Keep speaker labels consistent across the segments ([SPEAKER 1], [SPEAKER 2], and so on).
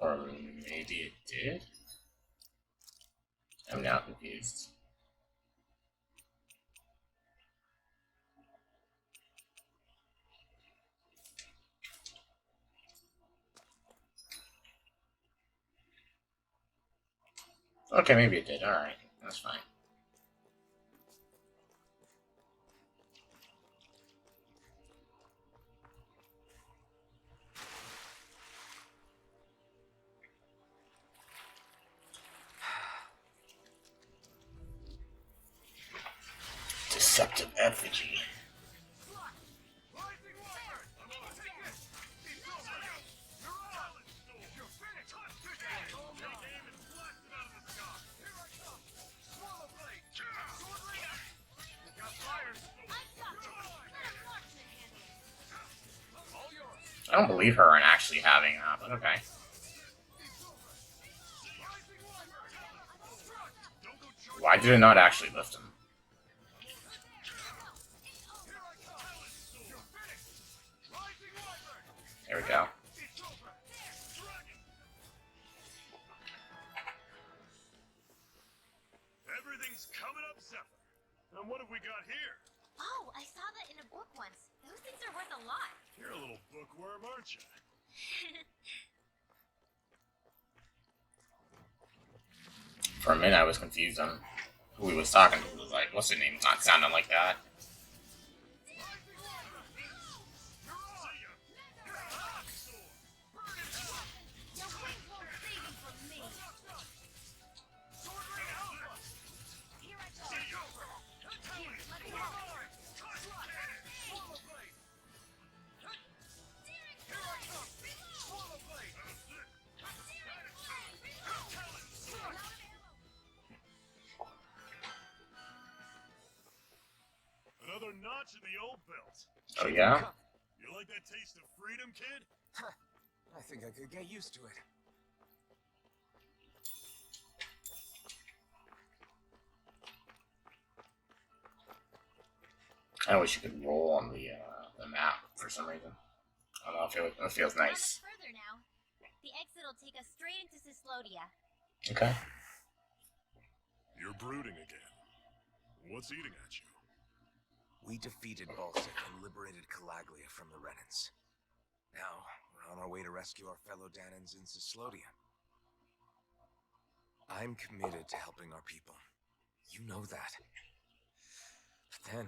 [SPEAKER 1] Or maybe it did? I'm now confused. Okay, maybe it did. Alright, that's fine. Deceptive effigy. I don't believe her in actually having that, but okay. Why did it not actually lift him? There we go.
[SPEAKER 2] Everything's coming up, Zephyr. And what have we got here?
[SPEAKER 3] Oh, I saw that in a book once. Those things are worth a lot.
[SPEAKER 2] You're a little bookworm, aren't you?
[SPEAKER 1] For a minute, I was confused on who he was talking to. I was like, what's his name? It's not sounding like that.
[SPEAKER 2] Another notch in the old belt.
[SPEAKER 1] Oh, yeah?
[SPEAKER 2] You like that taste of freedom, kid?
[SPEAKER 4] I think I could get used to it.
[SPEAKER 1] I wish you could roll on the map for some reason. I don't know, it feels nice.
[SPEAKER 3] Further now. The exit will take us straight into Cyslodia.
[SPEAKER 1] Okay.
[SPEAKER 2] You're brooding again. What's eating at you?
[SPEAKER 4] We defeated Balsic and liberated Calaglia from the Renans. Now, we're on our way to rescue our fellow Danans in Cyslodia. I'm committed to helping our people. You know that. But then,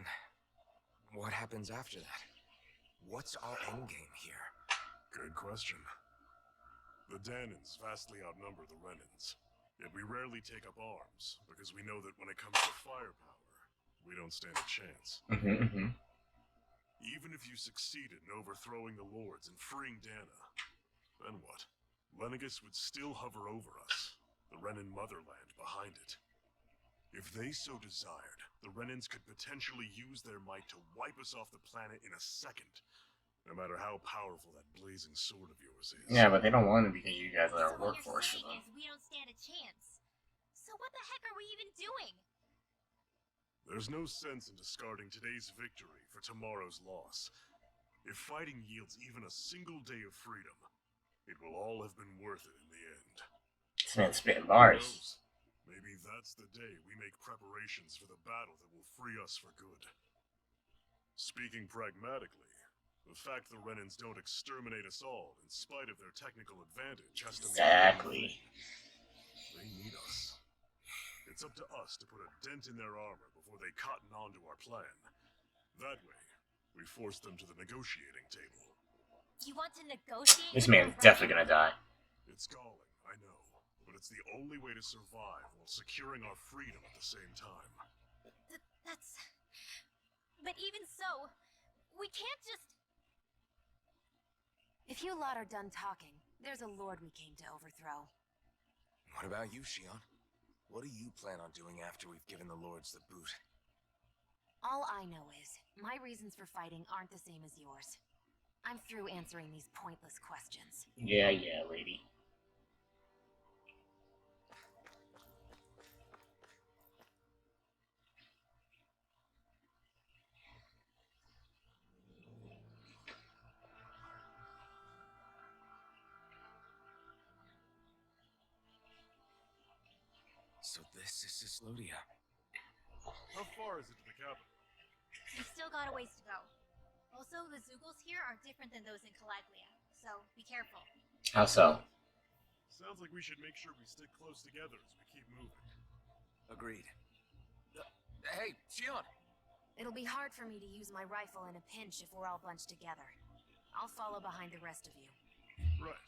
[SPEAKER 4] what happens after that? What's our endgame here?
[SPEAKER 2] Good question. The Danans vastly outnumber the Renans. Yet we rarely take up arms, because we know that when it comes to firepower, we don't stand a chance. Even if you succeeded in overthrowing the Lords and freeing Dana, then what? Lenegis would still hover over us, the Renan motherland behind it. If they so desired, the Renans could potentially use their might to wipe us off the planet in a second, no matter how powerful that blazing sword of yours is.
[SPEAKER 1] Yeah, but they don't want to because you guys are a
[SPEAKER 3] So what
[SPEAKER 1] workforce for
[SPEAKER 3] you're saying
[SPEAKER 1] them.
[SPEAKER 3] is we don't stand a chance. So what the heck are we even doing?
[SPEAKER 2] There's no sense in discarding today's victory for tomorrow's loss. If fighting yields even a single day of freedom, it will all have been worth it in the end.
[SPEAKER 1] This man's spitting
[SPEAKER 2] Who
[SPEAKER 1] bars.
[SPEAKER 2] knows? Maybe that's the day we make preparations for the battle that will free us for good. Speaking pragmatically, the fact the Renans don't exterminate us all in spite of their technical advantage has to mean
[SPEAKER 1] Exactly.
[SPEAKER 2] they need us. It's up to us to put a dent in their armor before they cotton on to our plan. That way, we force them to the negotiating table.
[SPEAKER 3] You want to negotiate?
[SPEAKER 1] This
[SPEAKER 3] with
[SPEAKER 1] man's
[SPEAKER 3] the
[SPEAKER 1] definitely
[SPEAKER 3] Renans?
[SPEAKER 1] gonna die.
[SPEAKER 2] It's galling, I know, but it's the only way to survive while securing our freedom at the same time.
[SPEAKER 3] That's... But even so, we can't just... If you lot are done talking, there's a lord we came to overthrow.
[SPEAKER 4] What about you, Shion? What do you plan on doing after we've given the Lords the boot?
[SPEAKER 3] All I know is, my reasons for fighting aren't the same as yours. I'm through answering these pointless questions.
[SPEAKER 1] Yeah, lady.
[SPEAKER 4] So this is Cislodia.
[SPEAKER 2] How far is it to the capital?
[SPEAKER 5] We've still got a ways to go. Also, the Zoogles here are different than those in Calaglia, so be careful.
[SPEAKER 1] How so?
[SPEAKER 2] Sounds like we should make sure we stick close together as we keep moving.
[SPEAKER 4] Agreed. Hey, Shion!
[SPEAKER 3] It'll be hard for me to use my rifle in a pinch if we're all bunched together. I'll follow behind the rest of you.
[SPEAKER 2] Right.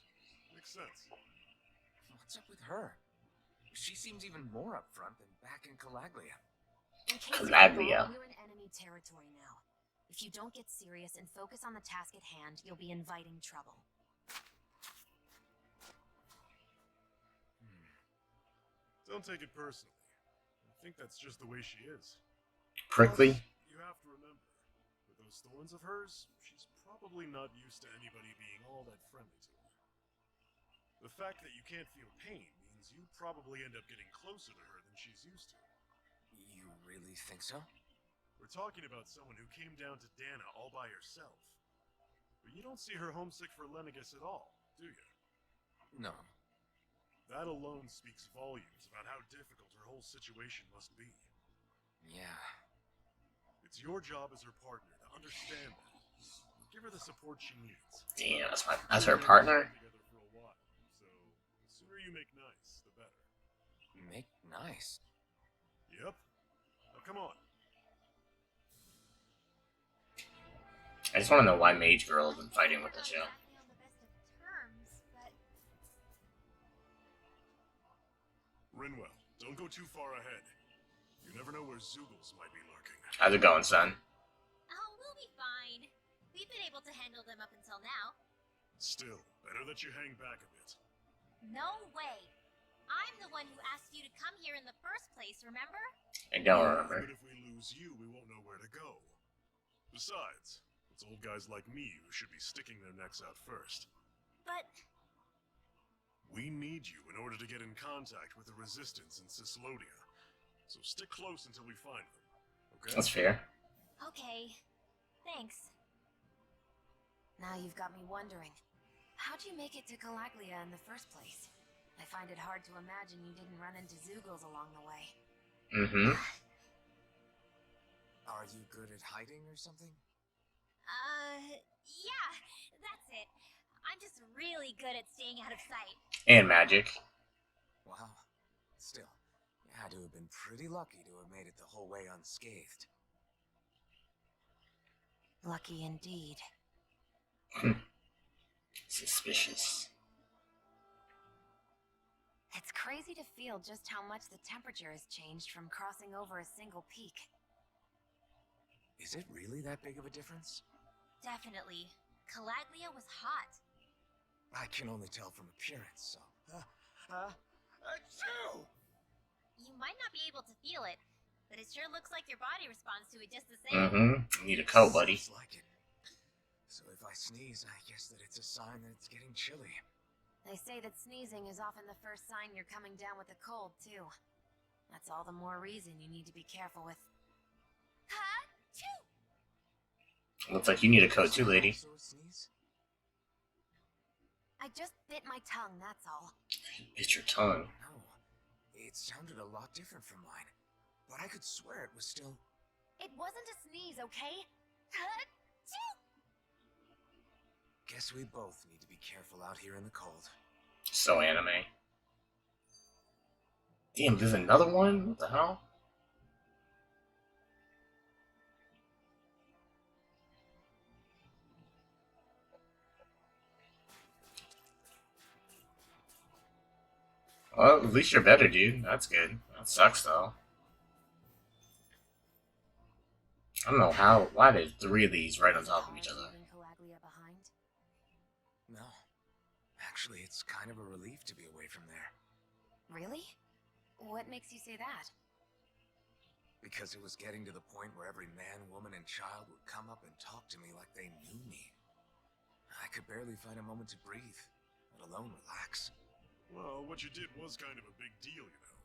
[SPEAKER 2] Makes sense.
[SPEAKER 4] What's up with her? She seems even more upfront than back in Calaglia.
[SPEAKER 3] In case
[SPEAKER 1] Calaglia.
[SPEAKER 3] we're in enemy territory now. If you don't get serious and focus on the task at hand, you'll be inviting trouble.
[SPEAKER 2] Don't take it personally. I think that's just the way she is.
[SPEAKER 1] Prickly?
[SPEAKER 2] You have to remember, with those thorns of hers, she's probably not used to anybody being all that friendly to her. The fact that you can't feel pain means you probably end up getting closer to her than she's used to.
[SPEAKER 4] You really think so?
[SPEAKER 2] We're talking about someone who came down to Dana all by herself. But you don't see her homesick for Lennigus at all, do you?
[SPEAKER 4] No.
[SPEAKER 2] That alone speaks volumes about how difficult her whole situation must be.
[SPEAKER 4] Yeah.
[SPEAKER 2] It's your job as her partner to understand that. Give her the support she needs.
[SPEAKER 1] Damn, that's her partner?
[SPEAKER 2] Together for a while, so the sooner you make nice, the better.
[SPEAKER 4] Make nice?
[SPEAKER 2] Yep. Now come on.
[SPEAKER 1] I just want to know why Mage Girl has been fighting with the show.
[SPEAKER 5] Exactly on the best of terms, but
[SPEAKER 2] Rinwell, don't go too far ahead. You never know where Zoogles might be lurking.
[SPEAKER 1] How's it going, son?
[SPEAKER 5] oh, we'll be fine. We've been able to handle them up until now.
[SPEAKER 2] Still, better that you hang back a bit.
[SPEAKER 5] No way. I'm the one who asked you to come here in the first place, remember?
[SPEAKER 1] I don't remember.
[SPEAKER 2] But if we lose you, we won't know where to go. Besides, it's old guys like me who should be sticking their necks out first.
[SPEAKER 5] But
[SPEAKER 2] We need you in order to get in contact with the Resistance in Cislodia. So stick close until we find them, okay?
[SPEAKER 1] That's fair.
[SPEAKER 5] okay. Thanks.
[SPEAKER 3] Now you've got me wondering. How'd you make it to Calaglia in the first place? I find it hard to imagine you didn't run into Zoogles along the way.
[SPEAKER 1] Mm-hmm.
[SPEAKER 4] Are you good at hiding or something?
[SPEAKER 5] Yeah, that's it. I'm just really good at staying out of sight.
[SPEAKER 1] And magic.
[SPEAKER 4] Wow. Still, you had to have been pretty lucky to have made it the whole way unscathed.
[SPEAKER 3] Lucky indeed.
[SPEAKER 1] Suspicious.
[SPEAKER 3] It's crazy to feel just how much the temperature has changed from crossing over a single peak.
[SPEAKER 4] Is it really that big of a difference?
[SPEAKER 5] Definitely. Calaglia was hot.
[SPEAKER 4] I can only tell from appearance, so... Achoo!
[SPEAKER 5] You might not be able to feel it, but it sure looks like your body responds to it just the same.
[SPEAKER 1] Mm-hmm. You need a coat, buddy.
[SPEAKER 4] Sounds like it. So if I sneeze, I guess that it's a sign that it's getting chilly.
[SPEAKER 3] They say that sneezing is often the first sign you're coming down with a cold, too. That's all the more reason you need to be careful with...
[SPEAKER 5] Ha-choo!
[SPEAKER 1] Looks like you need a coat too, lady.
[SPEAKER 4] Also a sneeze?
[SPEAKER 3] I just bit my tongue, that's all.
[SPEAKER 1] Bit your tongue.
[SPEAKER 4] No. It sounded a lot different from mine. But I could swear it was still...
[SPEAKER 3] It wasn't a sneeze, okay? Ha-choo!
[SPEAKER 4] Guess we both need to be careful out here in the cold.
[SPEAKER 1] So anime. Damn, there's another one? What the hell? Well, at least you're better, dude. That's good. That sucks, though. I don't know why there's three of these right on top of each other.
[SPEAKER 3] Leaving Calaglia behind?
[SPEAKER 4] No. Actually, it's kind of a relief to be away from there.
[SPEAKER 3] Really? What makes you say that?
[SPEAKER 4] Because it was getting to the point where every man, woman, and child would come up and talk to me like they knew me. I could barely find a moment to breathe, let alone relax.
[SPEAKER 2] Well, what you did was kind of a big deal, you know.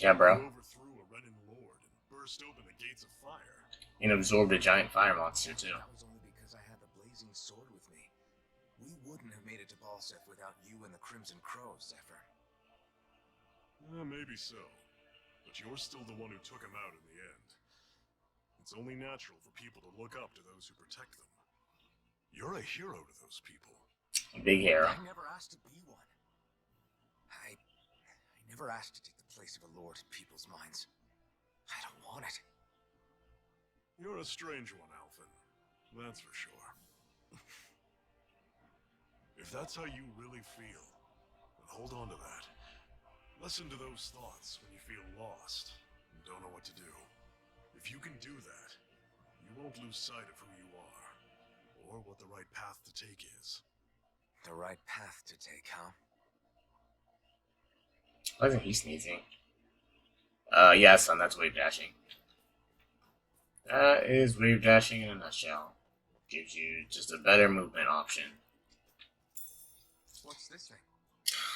[SPEAKER 1] Yeah, bro.
[SPEAKER 2] You overthrew a Renin Lord and burst open the gates of fire.
[SPEAKER 1] And absorbed a giant fire monster, too.
[SPEAKER 4] That was only because I had the blazing sword with me. We wouldn't have made it to Balsef without you and the Crimson Crows, Zephyr.
[SPEAKER 2] Maybe so. but you're still the one who took him out in the end. It's only natural for people to look up to those who protect them. You're a hero to those people.
[SPEAKER 1] Big hero.
[SPEAKER 4] I never asked to be one. I never asked to take the place of a lord in people's minds. I don't want it.
[SPEAKER 2] You're a strange one, Alphen. That's for sure. If that's how you really feel, then hold on to that. Listen to those thoughts when you feel lost and don't know what to do. If you can do that, you won't lose sight of who you are, or what the right path to take is.
[SPEAKER 4] The right path to take, huh?
[SPEAKER 1] Why isn't he sneezing? Yeah, son, that's wave dashing. That is wave dashing in a nutshell. Gives you just a better movement option.
[SPEAKER 4] What's this thing?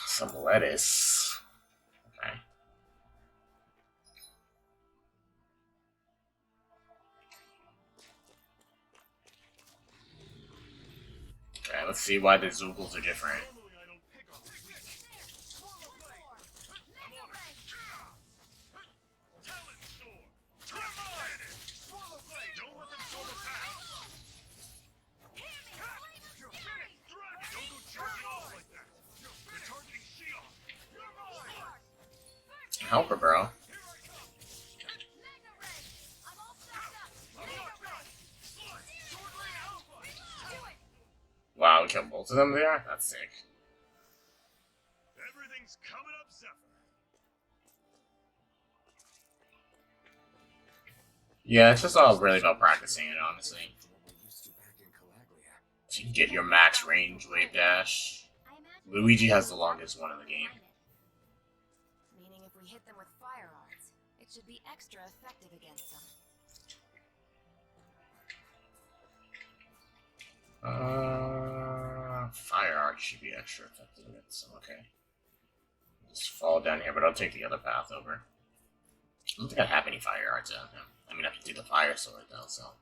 [SPEAKER 1] Some lettuce. Okay. Okay, let's see why the Zoogles are different. Help her, bro. Wow, we killed both of them there? That's sick.
[SPEAKER 2] Everything's coming up, Zephyr.
[SPEAKER 1] Yeah, it's just all really about practicing it, honestly. So you can get your max range wave dash. Luigi has the longest one in the game.
[SPEAKER 3] Meaning if we hit them with fire arts, it should be extra effective against them.
[SPEAKER 1] Fire art should be extra effective against them. Okay. Just fall down here, but I'll take the other path over. I don't think I have any fire arts on him. I mean, I can do the fire sword though, so.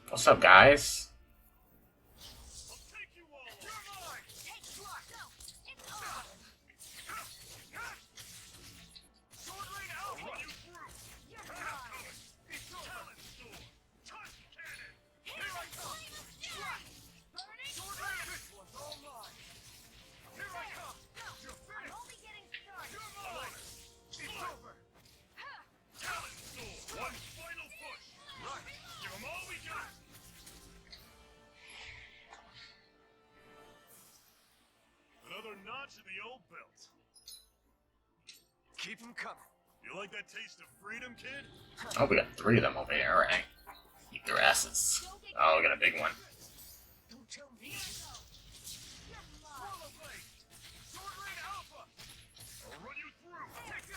[SPEAKER 1] What's up, guys?
[SPEAKER 2] Notch in the old belt.
[SPEAKER 4] Keep him coming.
[SPEAKER 2] You like that taste of freedom, kid?
[SPEAKER 1] Oh, we got 3 of them over here. Alright. Eat their asses. Oh, we got a big one.
[SPEAKER 4] Don't tell me.
[SPEAKER 2] I'll run you through.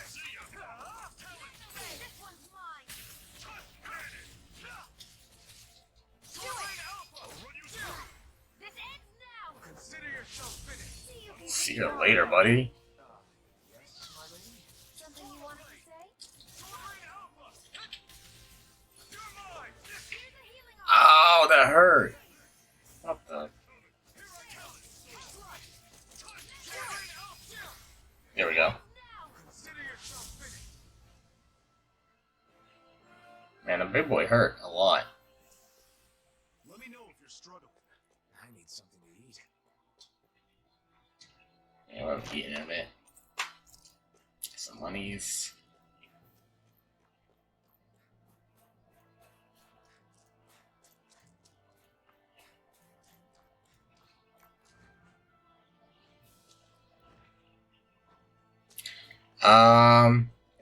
[SPEAKER 2] See ya.
[SPEAKER 5] This one's mine.
[SPEAKER 2] I'll run you through.
[SPEAKER 5] This ends now.
[SPEAKER 4] Consider yourself finished.
[SPEAKER 1] See you later, buddy.
[SPEAKER 4] Yes, my lady?
[SPEAKER 3] Something you wanted to say?
[SPEAKER 1] Oh, that hurt. What the? There we go. Man, the big boy hurt a lot.
[SPEAKER 2] Let me know if you're struggling.
[SPEAKER 4] I need something to eat.
[SPEAKER 1] Yeah, we're eating in a bit. Some monies.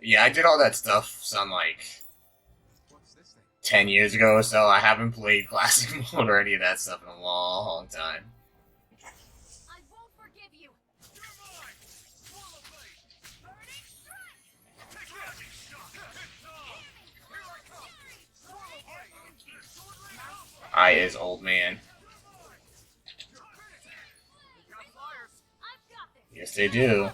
[SPEAKER 1] Yeah, I did all that stuff some like
[SPEAKER 4] What's this thing?
[SPEAKER 1] 10 years ago or so. I haven't played classic mode or any of that stuff in a long time.
[SPEAKER 5] I won't forgive you.
[SPEAKER 1] I is old man.
[SPEAKER 5] I've got this.
[SPEAKER 1] Yes, they do.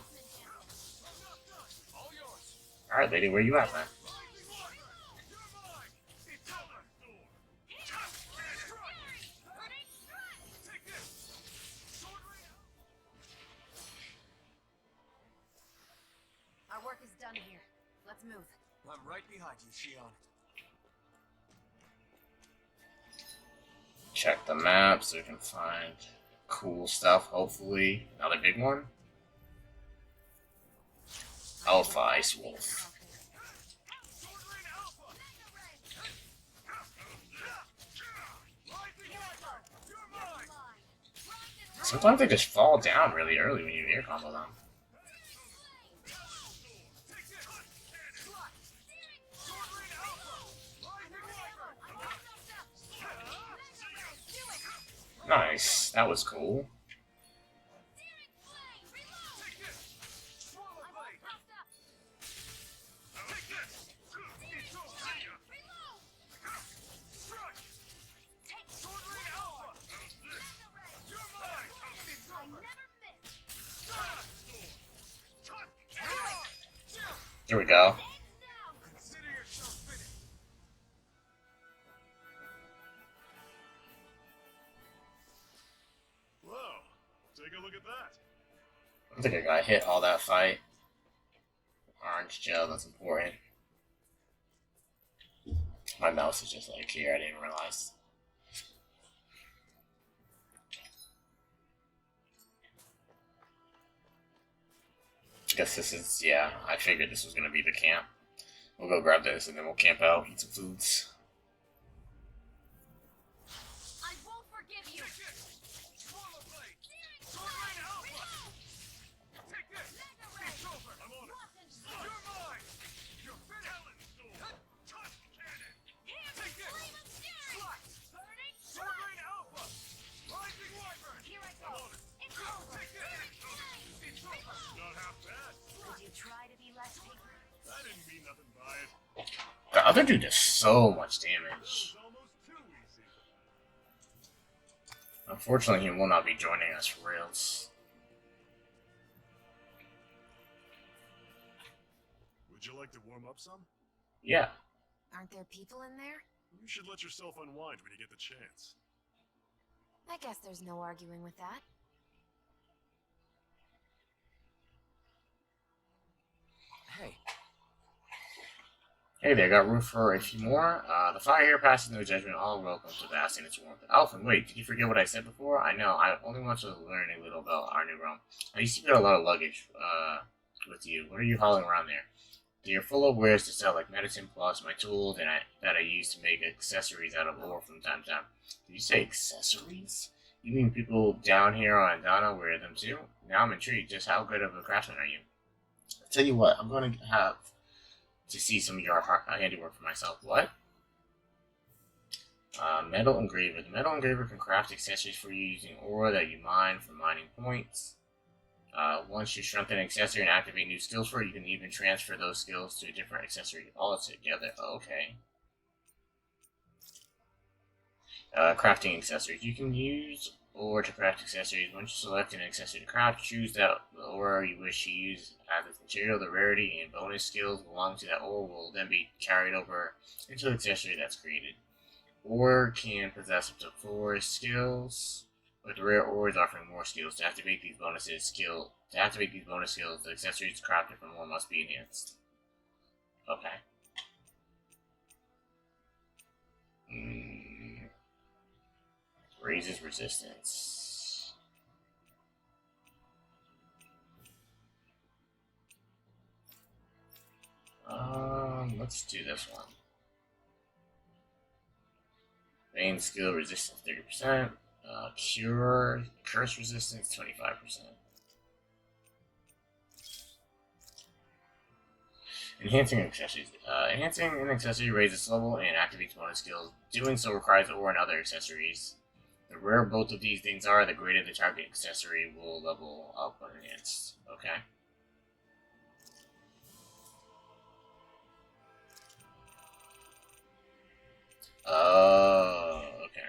[SPEAKER 1] Alright, lady, where you at, man?
[SPEAKER 3] work is done here. Let's move.
[SPEAKER 4] I'm right behind you, Shion.
[SPEAKER 1] Check the map so we can find cool stuff, hopefully. Another big one. Alpha Ice Wolf. Sometimes they just fall down really early when you air combo them. Nice, that was cool. Here we go.
[SPEAKER 2] Whoa, take a look at that.
[SPEAKER 1] I think I got hit all that fight. Orange gel, that's important. My mouse is just like here, I didn't realize. I guess this is, yeah, I figured this was going to be the camp. We'll go grab this and then we'll camp out, eat some foods.
[SPEAKER 3] I won't forgive you.
[SPEAKER 1] The other dude does so much damage. Unfortunately, he will not be joining us for reals.
[SPEAKER 2] Would you like to warm up some?
[SPEAKER 1] Yeah.
[SPEAKER 3] Aren't there people in there?
[SPEAKER 2] You should let yourself unwind when you get the chance.
[SPEAKER 3] I guess there's no arguing with that.
[SPEAKER 4] Hey,
[SPEAKER 1] Hey there, got room for a few more. The fire here passes no judgment. All welcome to the basking its warmth. Alphen, wait, did you forget what I said before? I know, I only want to learn a little about our new realm. I used to get a lot of luggage with you. What are you hauling around there? You're full of wares to sell, like medicine plus my tools that I use to make accessories out of ore from time to time. Did you say accessories? You mean people down here on Dana wear them too? Now I'm intrigued. Just how good of a craftsman are you? I'll tell you what, I'm going to have to see some of your handiwork for myself. What? Metal engraver. The metal engraver can craft accessories for you using ore that you mine from mining points. Once you strengthen an accessory and activate new skills for it, you can even transfer those skills to a different accessory altogether. Okay. Crafting accessories. You can use ore to craft accessories. Once you select an accessory to craft, choose that ore you wish to use as its material. The rarity and bonus skills belonging to that ore will then be carried over into the accessory that's created. Ore can possess up to 4 skills, with rare ores offering more skills. To activate these bonus skills, the accessories crafted from ore must be enhanced. Okay. Raises resistance. Let's do this one. Main skill resistance 30%. Cure curse resistance 25%. Enhancing accessories. Enhancing an accessory raises level and activates bonus skills. Doing so requires ore and other accessories. The rarer both of these things are, the greater the target accessory will level up when enhanced. Okay. Oh, okay.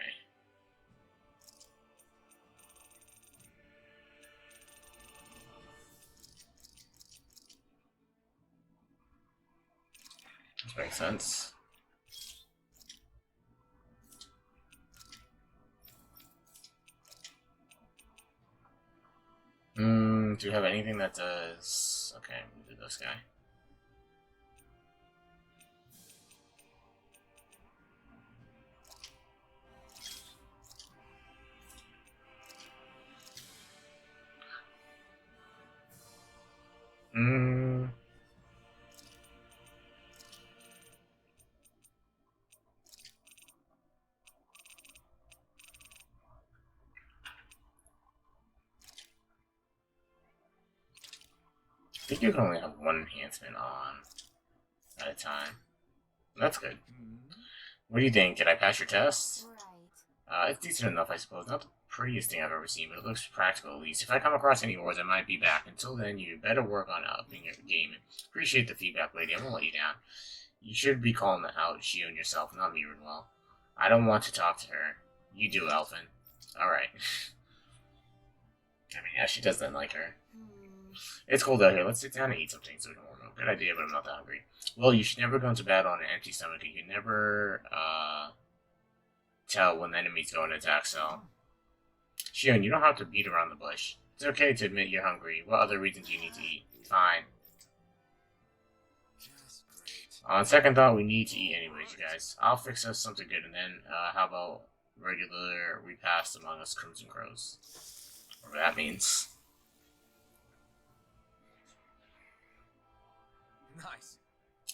[SPEAKER 1] This makes sense. Do we have anything that does... Okay, we'll do this guy. I think you can only have one enhancement on at a time. That's good. What do you think? Did I pass your test?
[SPEAKER 3] Right.
[SPEAKER 1] It's decent enough, I suppose. Not the prettiest thing I've ever seen, but it looks practical at least. If I come across any ores, I might be back. Until then, you better work on upping your game. Appreciate the feedback, lady. I won't let you down. You should be calling out Shio and yourself, not me, Rinwell. I don't want to talk to her. You do, Elfin. Alright. I mean, yeah, she doesn't like her. It's cold out here. Let's sit down and eat something so we can warm up. Good idea, but I'm not that hungry. Well, you should never go into battle on an empty stomach. You can never, tell when the enemy's going to attack, so... Shion, you don't have to beat around the bush. It's okay to admit you're hungry. What other reasons do you need to eat? Fine. On second thought, we need to eat anyways, you guys. I'll fix us something good, and then, how about regular repast among us Crimson Crows? Whatever that means.
[SPEAKER 4] Nice.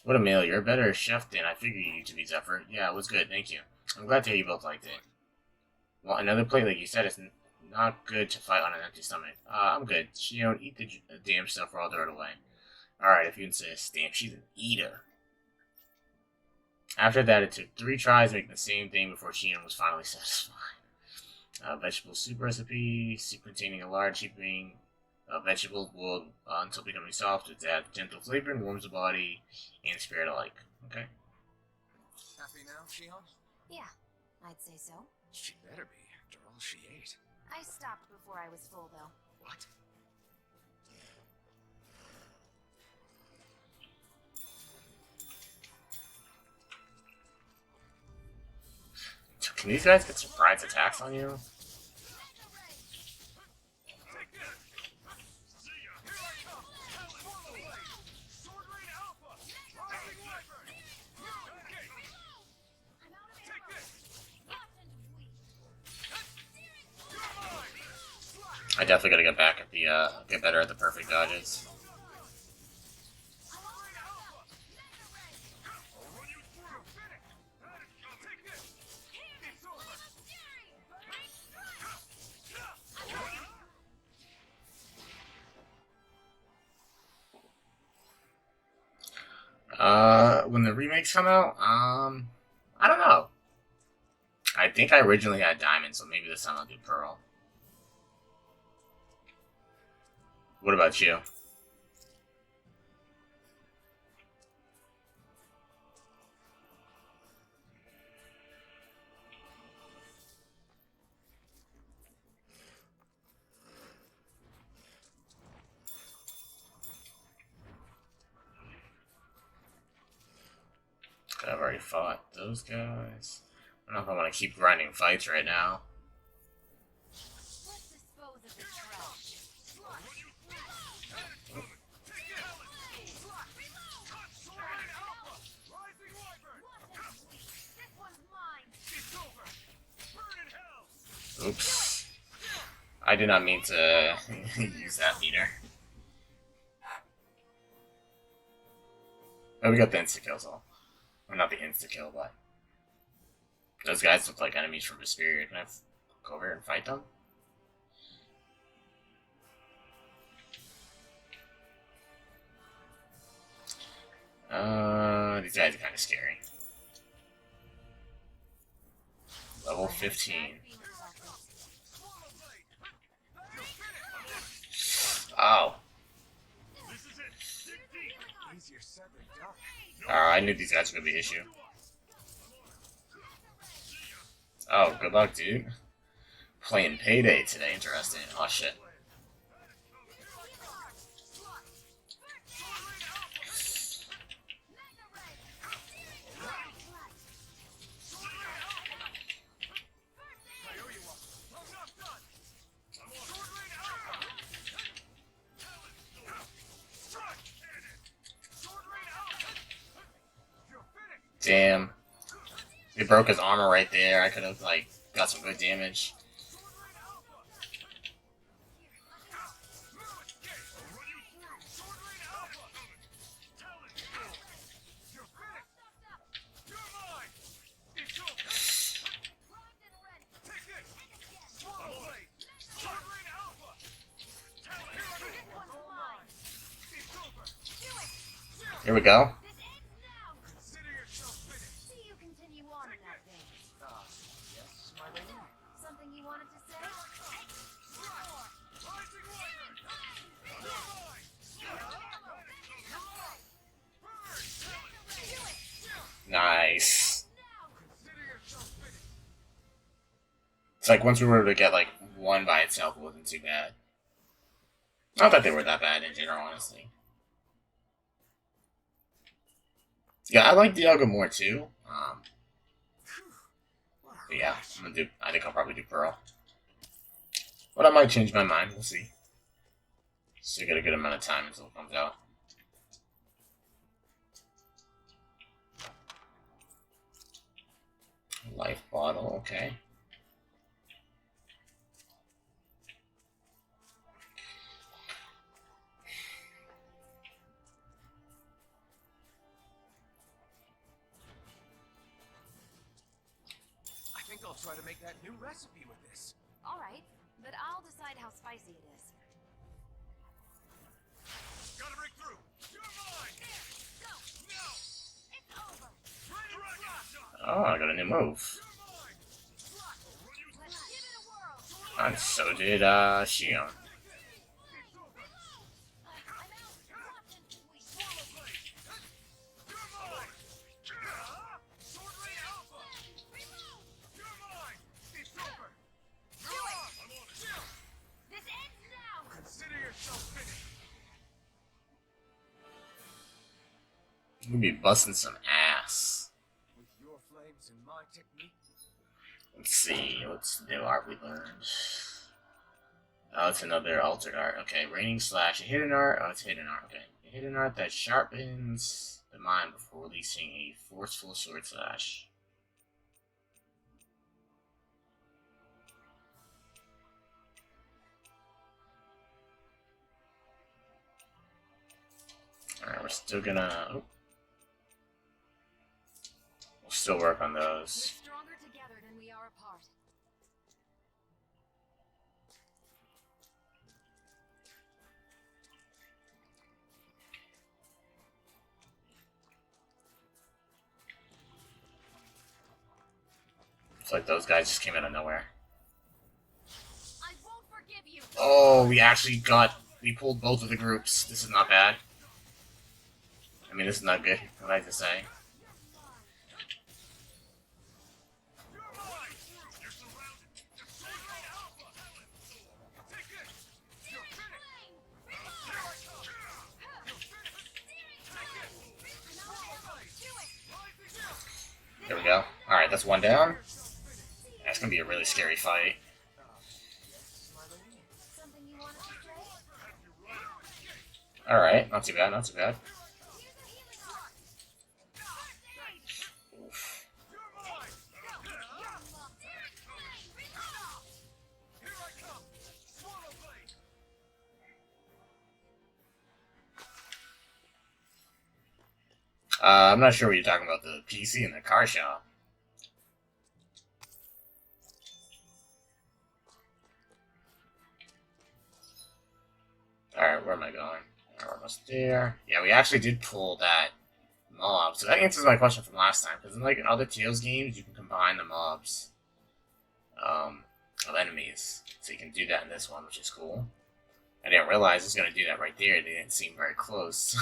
[SPEAKER 1] What a meal. You're a better chef than I figured you to be, Zephyr. Yeah, it was good, thank you. I'm glad to hear you both liked it. Well, another plate, like you said, is not good to fight on an empty stomach. I'm good. She don't eat the damn stuff or I'll throw it away. Alright, if you insist. Damn, she's an eater. After that, it took 3 tries to make the same thing before Shion was finally satisfied. Vegetable soup recipe, soup containing a large heaping of vegetables boiled until becoming soft. It adds gentle flavor and warms the body and spirit alike. Okay.
[SPEAKER 4] Happy now, Shion?
[SPEAKER 3] Yeah, I'd say so.
[SPEAKER 4] She better be, after all she ate.
[SPEAKER 3] I stopped before I was full, though.
[SPEAKER 4] What?
[SPEAKER 1] Can these guys get surprise attacks on you? I definitely gotta get back at the, get better at the perfect dodges. When the remakes come out, I don't know. I think I originally had Diamond, so maybe this time I'll do Pearl. What about you? I've already fought those guys. I don't know if I want to keep grinding fights right now.
[SPEAKER 3] Let's dispose of the trash.
[SPEAKER 1] Oops. I did not mean to use that meter. Oh, we got the insta-kills all. Or not the insta-kill, but... Those guys look like enemies from Vesperia. Can I go over here and fight them? These guys are kind of scary. Level 15. Oh. I knew these guys were gonna be an issue. Oh, good luck, dude. Playing Payday today, interesting. Oh, shit. Damn. It broke his armor right there. I could have, like, got some good damage. Here we go.
[SPEAKER 3] This ends now!
[SPEAKER 4] Consider yourself finished.
[SPEAKER 3] See you continue on in that vein.
[SPEAKER 4] Yes, my lady.
[SPEAKER 3] Something you wanted to say?
[SPEAKER 1] Nice.
[SPEAKER 4] Consider yourself finished.
[SPEAKER 1] It's like once we were to get like one by itself, it wasn't too bad. Not that they were that bad in general, honestly. Yeah, I like Dialga more too. But yeah, I think I'll probably do Pearl. But I might change my mind. We'll see. Still got a good amount of time until it comes out. Life bottle, okay.
[SPEAKER 4] I think I'll try to make that new recipe with this.
[SPEAKER 3] Alright, but I'll decide how spicy it is.
[SPEAKER 2] Gotta break through. You're mine.
[SPEAKER 3] Go! No! It's over!
[SPEAKER 1] Oh, I got a new move.
[SPEAKER 3] Let's give it a whirl!
[SPEAKER 1] And so did Shion.
[SPEAKER 3] This ends now!
[SPEAKER 4] Consider yourself finished.
[SPEAKER 1] We'll be busting some ass.
[SPEAKER 4] With your flames and my technique.
[SPEAKER 1] Let's see, what's the new art we learned? Oh, it's another altered art. Okay, raining slash, a hidden art. Oh, it's hidden art. Okay, a hidden art that sharpens the mind before releasing a forceful sword slash. Alright, we're still gonna... Oh. We'll still work on
[SPEAKER 3] We're
[SPEAKER 1] those.
[SPEAKER 3] stronger together than we are apart.
[SPEAKER 1] It's like those guys just came out of nowhere.
[SPEAKER 3] I won't forgive you!
[SPEAKER 1] Oh, we pulled both of the groups. This is not bad. I mean, this is not good, I'd like to say. There we go. Alright, that's one down. That's gonna be a really scary fight.
[SPEAKER 3] Something you wanted to say?
[SPEAKER 1] Alright, not too bad, not too bad. Oof. I'm not sure what you're talking about, the PC and the car shop. Alright, where am I going? We're almost there. Yeah, we actually did pull that mob. So that answers my question from last time. Because in like in other Tales games, you can combine the mobs of enemies. So you can do that in this one, which is cool. I didn't realize it was going to do that right there. They didn't seem very close.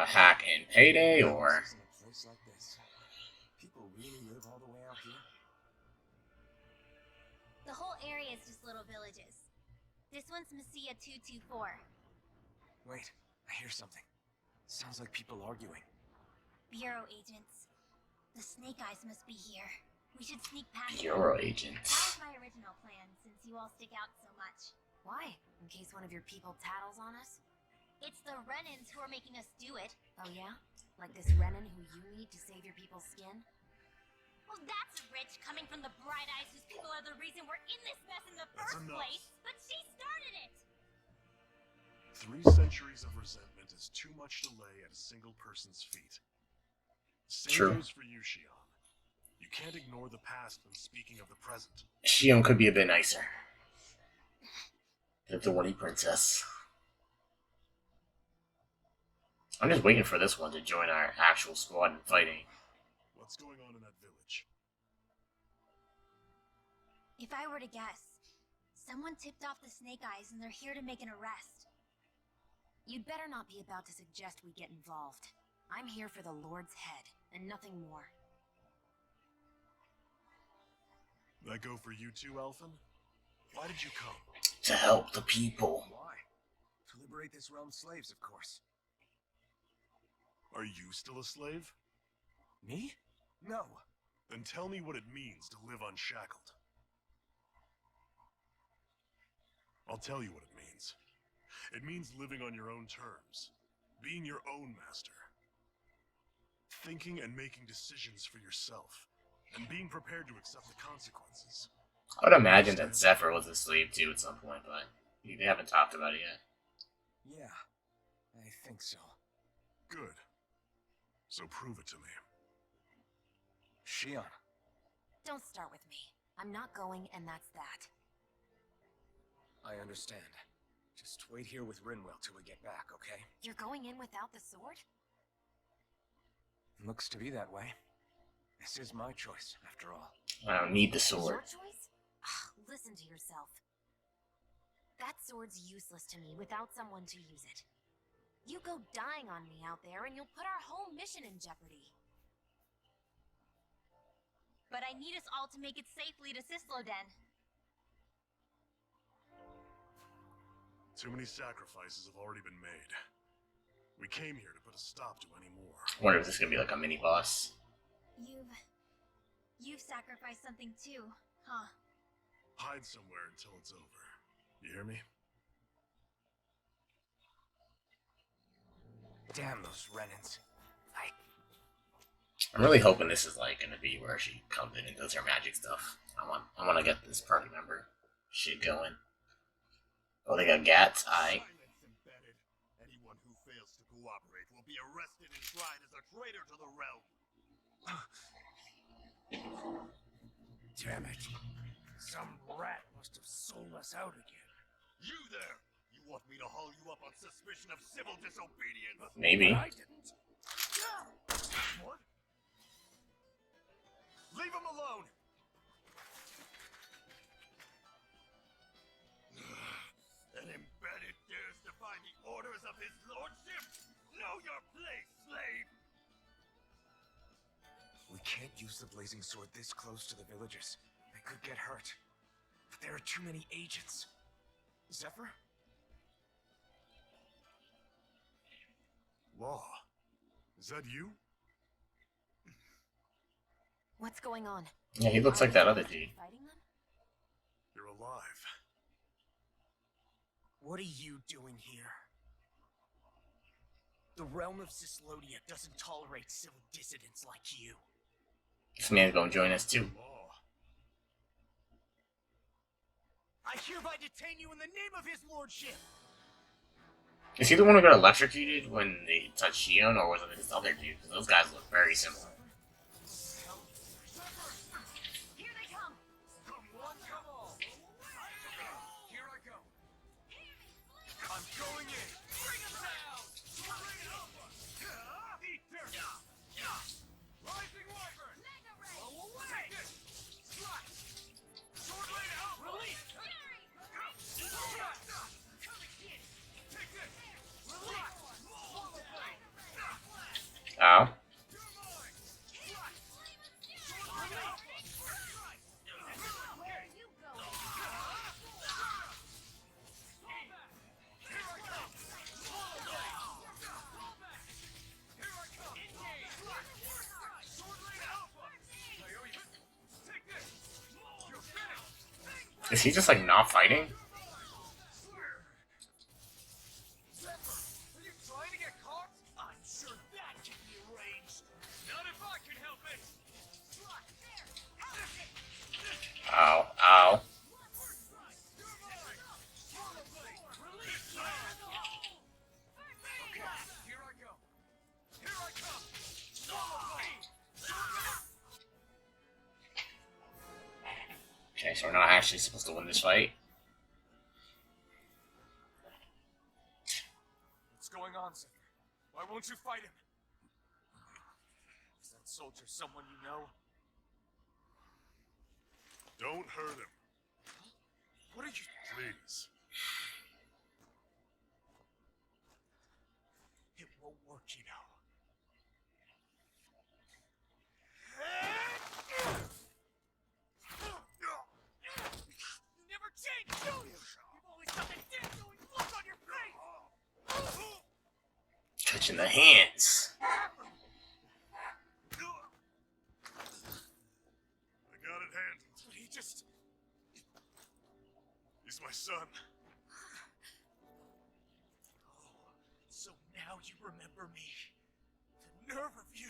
[SPEAKER 1] Hack in Payday, or...
[SPEAKER 4] In a place like this, people really live all the way out here?
[SPEAKER 5] The whole area is just little villages. This one's Messia 224.
[SPEAKER 4] Wait, I hear something. Sounds like people arguing.
[SPEAKER 5] Bureau agents. The Snake Eyes must be here. We should sneak past them.
[SPEAKER 1] Bureau
[SPEAKER 5] That
[SPEAKER 1] agents.
[SPEAKER 5] was my original plan, since you all stick out so much.
[SPEAKER 3] Why? In case one of your people tattles on us?
[SPEAKER 5] It's the Renans who are making us do it.
[SPEAKER 3] Oh yeah? Like this Renan who you need to save your people's skin?
[SPEAKER 5] Well, that's rich coming from the Bright Eyes whose people are the reason we're in this mess in the
[SPEAKER 2] That's
[SPEAKER 5] first
[SPEAKER 2] enough.
[SPEAKER 5] place. But she started it!
[SPEAKER 2] 3 centuries of resentment is too much to lay at a single person's feet. Same
[SPEAKER 1] True.
[SPEAKER 2] goes for you, Shion. You can't ignore the past when speaking of the present.
[SPEAKER 1] Shion could be a bit nicer. The Thorny Princess. I'm just waiting for this one to join our actual squad in fighting.
[SPEAKER 2] What's going on in that village?
[SPEAKER 5] If I were to guess, someone tipped off the Snake Eyes and they're here to make an arrest.
[SPEAKER 3] You'd better not be about to suggest we get involved. I'm here for the Lord's head, and nothing more.
[SPEAKER 2] That go for you too, Elfin? Why did you come?
[SPEAKER 1] To help the people.
[SPEAKER 4] Why? To liberate this realm's slaves, of course.
[SPEAKER 2] Are you still a slave?
[SPEAKER 4] Me? No.
[SPEAKER 2] Then tell me what it means to live unshackled. I'll tell you what it means. It means living on your own terms, being your own master, thinking and making decisions for yourself, and being prepared to accept the consequences.
[SPEAKER 1] I would imagine that Zephyr was a slave too at some point, but they haven't talked about it yet.
[SPEAKER 4] Yeah, I think so.
[SPEAKER 2] Good. So prove it to me.
[SPEAKER 4] Shion.
[SPEAKER 3] Don't start with me. I'm not going, and that's that.
[SPEAKER 4] I understand. Just wait here with Rinwell till we get back, okay?
[SPEAKER 3] You're going in without the sword?
[SPEAKER 4] Looks to be that way. This is my choice, after all.
[SPEAKER 1] I don't need the sword.
[SPEAKER 3] Your choice? Listen to yourself. That sword's useless to me without someone to use it. You go dying on me out there and you'll put our whole mission in jeopardy.
[SPEAKER 5] But I need us all to make it safely to Sisloden.
[SPEAKER 2] Too many sacrifices have already been made. We came here to put a stop to any more.
[SPEAKER 1] I wonder if this is gonna be like a mini boss.
[SPEAKER 5] You've sacrificed something too, huh?
[SPEAKER 2] Hide somewhere until it's over. You hear me?
[SPEAKER 4] Damn those Renans.
[SPEAKER 1] I'm really hoping this is like gonna be where she comes in and does her magic stuff. I want to get this party member shit going. Oh, they got gats. Aight.
[SPEAKER 6] Silence embedded. Anyone who fails to cooperate will be arrested and tried as a traitor to the realm.
[SPEAKER 4] Damn it. Some rat must have sold us out again.
[SPEAKER 6] You there! You want me to haul you up on suspicion of civil disobedience?
[SPEAKER 1] Maybe.
[SPEAKER 4] I didn't.
[SPEAKER 6] What? Leave him alone! An embedded dares defy the orders of his lordship? Know your place, slave!
[SPEAKER 4] We can't use the blazing sword this close to the villagers. They could get hurt. But there are too many agents. Zephyr?
[SPEAKER 2] Law. Is that you?
[SPEAKER 3] What's going on?
[SPEAKER 1] Yeah, he looks like that other dude.
[SPEAKER 3] Fighting them?
[SPEAKER 2] You're alive.
[SPEAKER 7] What are you doing here? The realm of Cislodia doesn't tolerate civil dissidents like you.
[SPEAKER 1] This man's gonna join us too.
[SPEAKER 2] Law.
[SPEAKER 7] I hereby detain you in the name of his lordship!
[SPEAKER 1] Is he the one who got electrocuted when they touched Shion, or was it this other dude? Because those guys look very similar.
[SPEAKER 5] Here they come!
[SPEAKER 6] Come one, come all! Here I go! I'm going in! Bring him down! Bring it over! Eat dirt! Rising Wyvern! Blow away! Take this! Slash! Sword blade out! Release! Slash! Take this! Release! Swallow blade!
[SPEAKER 1] Ow.
[SPEAKER 6] You're mine! Slash! Sword blade out!
[SPEAKER 5] Where you go?
[SPEAKER 1] Is he just like not fighting?
[SPEAKER 6] Are you trying to get caught? I'm sure that can be arranged. Not if I can help it.
[SPEAKER 1] Ow, ow.
[SPEAKER 6] Here I go. Here I come.
[SPEAKER 1] Okay, so we're not actually supposed to win this fight.
[SPEAKER 7] on, Zephyr. Why won't you fight him? Is that soldier someone you know?
[SPEAKER 2] Don't hurt him,
[SPEAKER 7] What are you...
[SPEAKER 2] please.
[SPEAKER 7] It won't work, you know. You never change, do you? You've always got that damn-doing look on your face!
[SPEAKER 1] Touching the hands.
[SPEAKER 2] I got it handled.
[SPEAKER 7] But he just...
[SPEAKER 2] He's my son.
[SPEAKER 7] Oh, so now you remember me. The nerve of you.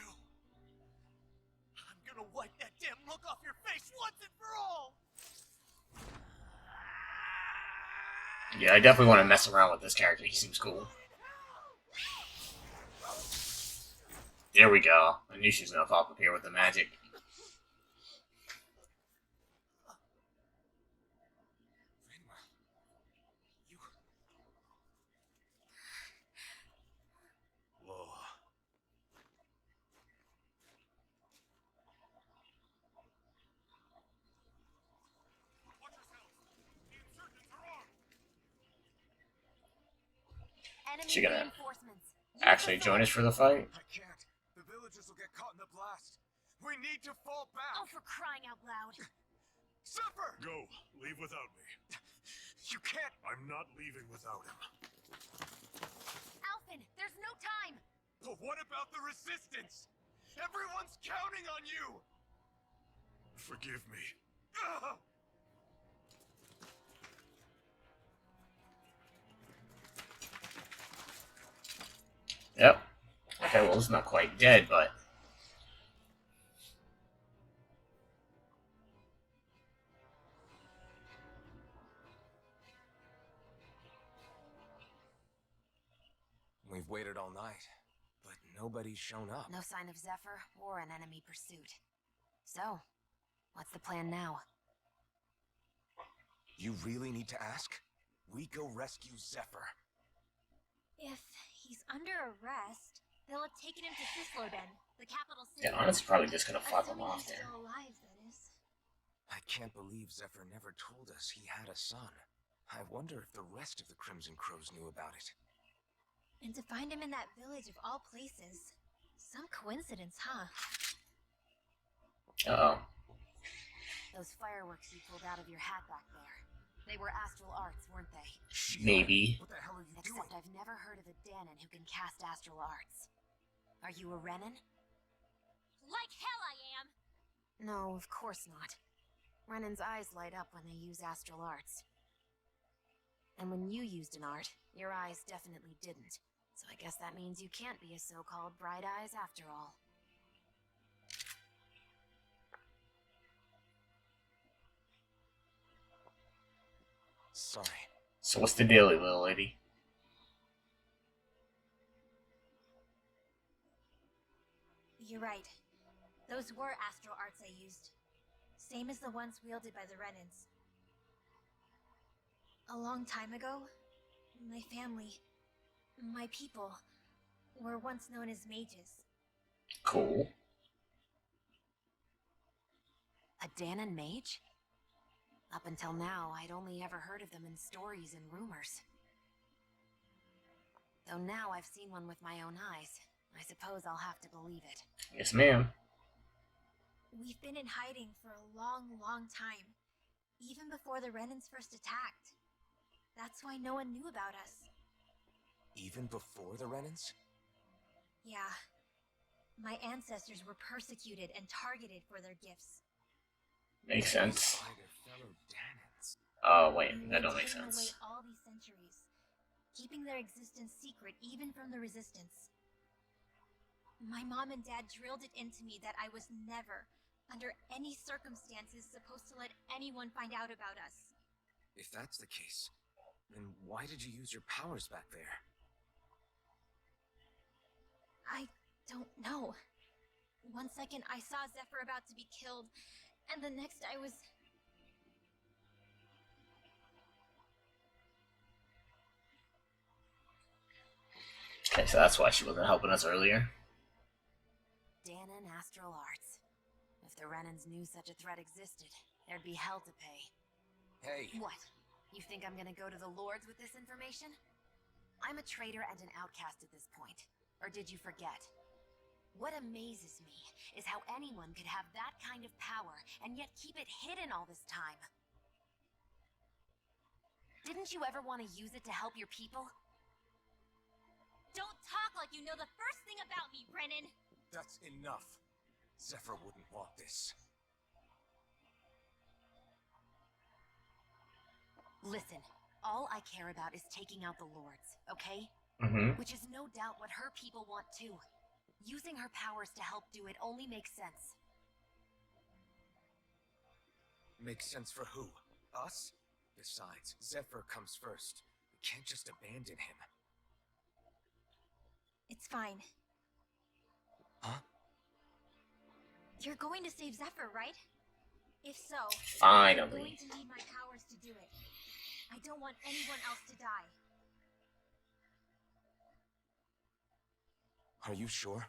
[SPEAKER 7] I'm gonna wipe that damn look off your face once and for all!
[SPEAKER 1] Yeah, I definitely want to mess around with this character. He seems cool. There we go. I knew she was gonna pop up here with the magic.
[SPEAKER 2] Law.
[SPEAKER 6] Watch yourself! The insurgents are armed!
[SPEAKER 3] Enemy
[SPEAKER 1] She gonna
[SPEAKER 3] reinforcements.
[SPEAKER 1] actually join us for the fight?
[SPEAKER 4] I can't. The villagers will get caught in the blast. We need to fall back.
[SPEAKER 3] Oh, for crying out loud.
[SPEAKER 4] Zephyr!
[SPEAKER 2] Go. Leave without me.
[SPEAKER 4] You can't.
[SPEAKER 2] I'm not leaving without him.
[SPEAKER 3] Alphen, there's no time.
[SPEAKER 4] But what about the resistance? Everyone's counting on you.
[SPEAKER 2] Forgive me.
[SPEAKER 4] Ugh!
[SPEAKER 1] Yep. Okay, well, it's not quite dead, but...
[SPEAKER 4] We've waited all night, but nobody's shown up.
[SPEAKER 3] No sign of Zephyr or an enemy pursuit. So, what's the plan now?
[SPEAKER 4] You really need to ask? We go rescue Zephyr.
[SPEAKER 5] If he's under arrest, they'll have taken him to Sislorden, the capital city.
[SPEAKER 1] Yeah, honestly, probably just gonna fuck him
[SPEAKER 5] Assuming
[SPEAKER 1] off
[SPEAKER 5] he's
[SPEAKER 1] there.
[SPEAKER 5] still alive, that is.
[SPEAKER 4] I can't believe Zephyr never told us he had a son. I wonder if the rest of the Crimson Crows knew about it.
[SPEAKER 5] And to find him in that village of all places. Some coincidence, huh?
[SPEAKER 1] Uh-oh.
[SPEAKER 3] Those fireworks you pulled out of your hat back there. They were astral arts, weren't they?
[SPEAKER 1] Maybe.
[SPEAKER 4] What the hell are you
[SPEAKER 3] Except
[SPEAKER 4] doing?
[SPEAKER 3] I've never heard of a Danon who can cast astral arts. Are you a Renan?
[SPEAKER 5] Like hell I am!
[SPEAKER 3] No, of course not. Renan's eyes light up when they use astral arts. And when you used an art, your eyes definitely didn't. So I guess that means you can't be a so-called bright eyes after all.
[SPEAKER 4] Sorry.
[SPEAKER 1] So what's the deal, little lady?
[SPEAKER 5] You're right. Those were astral arts I used. Same as the ones wielded by the Renans. A long time ago, my family, my people, were once known as mages.
[SPEAKER 1] Cool.
[SPEAKER 3] A Danon mage? Up until now, I'd only ever heard of them in stories and rumors. Though now I've seen one with my own eyes, I suppose I'll have to believe it.
[SPEAKER 1] Yes, ma'am.
[SPEAKER 5] We've been in hiding for a long, long time. Even before the Renans first attacked. That's why no one knew about us.
[SPEAKER 4] Even before the Renans?
[SPEAKER 5] Yeah. My ancestors were persecuted and targeted for their gifts.
[SPEAKER 1] Makes sense.
[SPEAKER 4] By their fellow Danons.
[SPEAKER 1] Oh, wait,
[SPEAKER 5] And
[SPEAKER 1] that
[SPEAKER 5] they've
[SPEAKER 1] don't make
[SPEAKER 5] hidden away
[SPEAKER 1] sense.
[SPEAKER 5] all these centuries, keeping their existence secret even from the resistance. My mom and dad drilled it into me that I was never, under any circumstances, supposed to let anyone find out about us.
[SPEAKER 4] If that's the case, then why did you use your powers back there?
[SPEAKER 5] I don't know. One second I saw Zephyr about to be killed, and the next I was...
[SPEAKER 1] Okay, so that's why she wasn't helping us earlier.
[SPEAKER 3] Dana and Astral Arts. If the Renans knew such a threat existed, there'd be hell to pay.
[SPEAKER 4] Hey,
[SPEAKER 3] What? You think I'm gonna go to the Lords with this information? I'm a traitor and an outcast at this point. Or did you forget? What amazes me is how anyone could have that kind of power and yet keep it hidden all this time. Didn't you ever want to use it to help your people?
[SPEAKER 5] Don't talk like you know the first thing about me, Brennan!
[SPEAKER 4] that's enough. Zephyr wouldn't want this.
[SPEAKER 3] Listen, all I care about is taking out the Lords, okay?
[SPEAKER 1] Mm-hmm.
[SPEAKER 3] Which is no doubt what her people want too. Using her powers to help do it only makes sense.
[SPEAKER 4] Makes sense for who? Us? Besides, Zephyr comes first. We can't just abandon him.
[SPEAKER 5] It's fine.
[SPEAKER 4] Huh?
[SPEAKER 5] You're going to save Zephyr, right? If so, I'm
[SPEAKER 1] Finally.
[SPEAKER 5] going to need my powers to do it. I don't want anyone else to die.
[SPEAKER 4] Are you sure?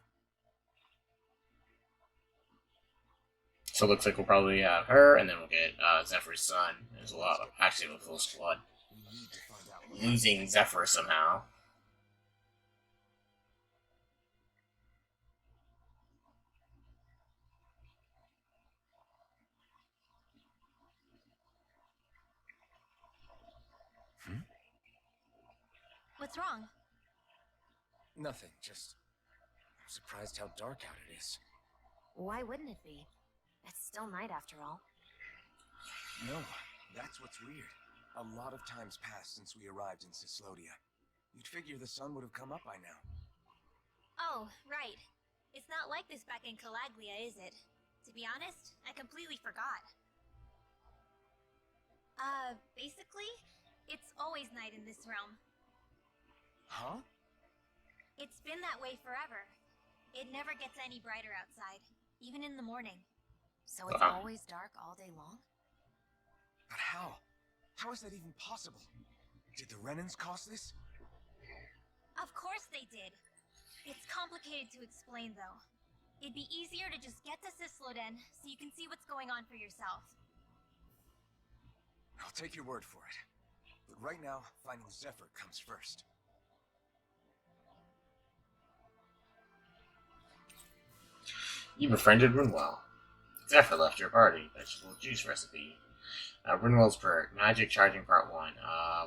[SPEAKER 1] So it looks like we'll probably have her, and then we'll get Zephyr's son. There's a lot of, actually, a full squad.
[SPEAKER 4] We need to find out what
[SPEAKER 1] Losing Zephyr somehow.
[SPEAKER 5] What's wrong?
[SPEAKER 4] Nothing, just... I'm surprised how dark out it is.
[SPEAKER 3] Why wouldn't it be? It's still night after all.
[SPEAKER 4] No, that's what's weird. A lot of time's passed since we arrived in Cislodia. You'd figure the sun would have come up by now.
[SPEAKER 5] Oh, right. It's not like this back in Calaglia, is it? To be honest, I completely forgot. Basically, it's always night in this realm.
[SPEAKER 4] Huh?
[SPEAKER 5] It's been that way forever. It never gets any brighter outside, even in the morning.
[SPEAKER 3] So it's
[SPEAKER 1] Wow.
[SPEAKER 3] always dark all day long?
[SPEAKER 4] But how? How is that even possible? Did the Renans cause this?
[SPEAKER 5] Of course they did. It's complicated to explain, though. It'd be easier to just get to Cisloden so you can see what's going on for yourself.
[SPEAKER 4] I'll take your word for it. But right now, finding Zephyr comes first.
[SPEAKER 1] You befriended Runwell. Zephyr left your party. Vegetable juice recipe. Runwell's perk. Magic charging part 1.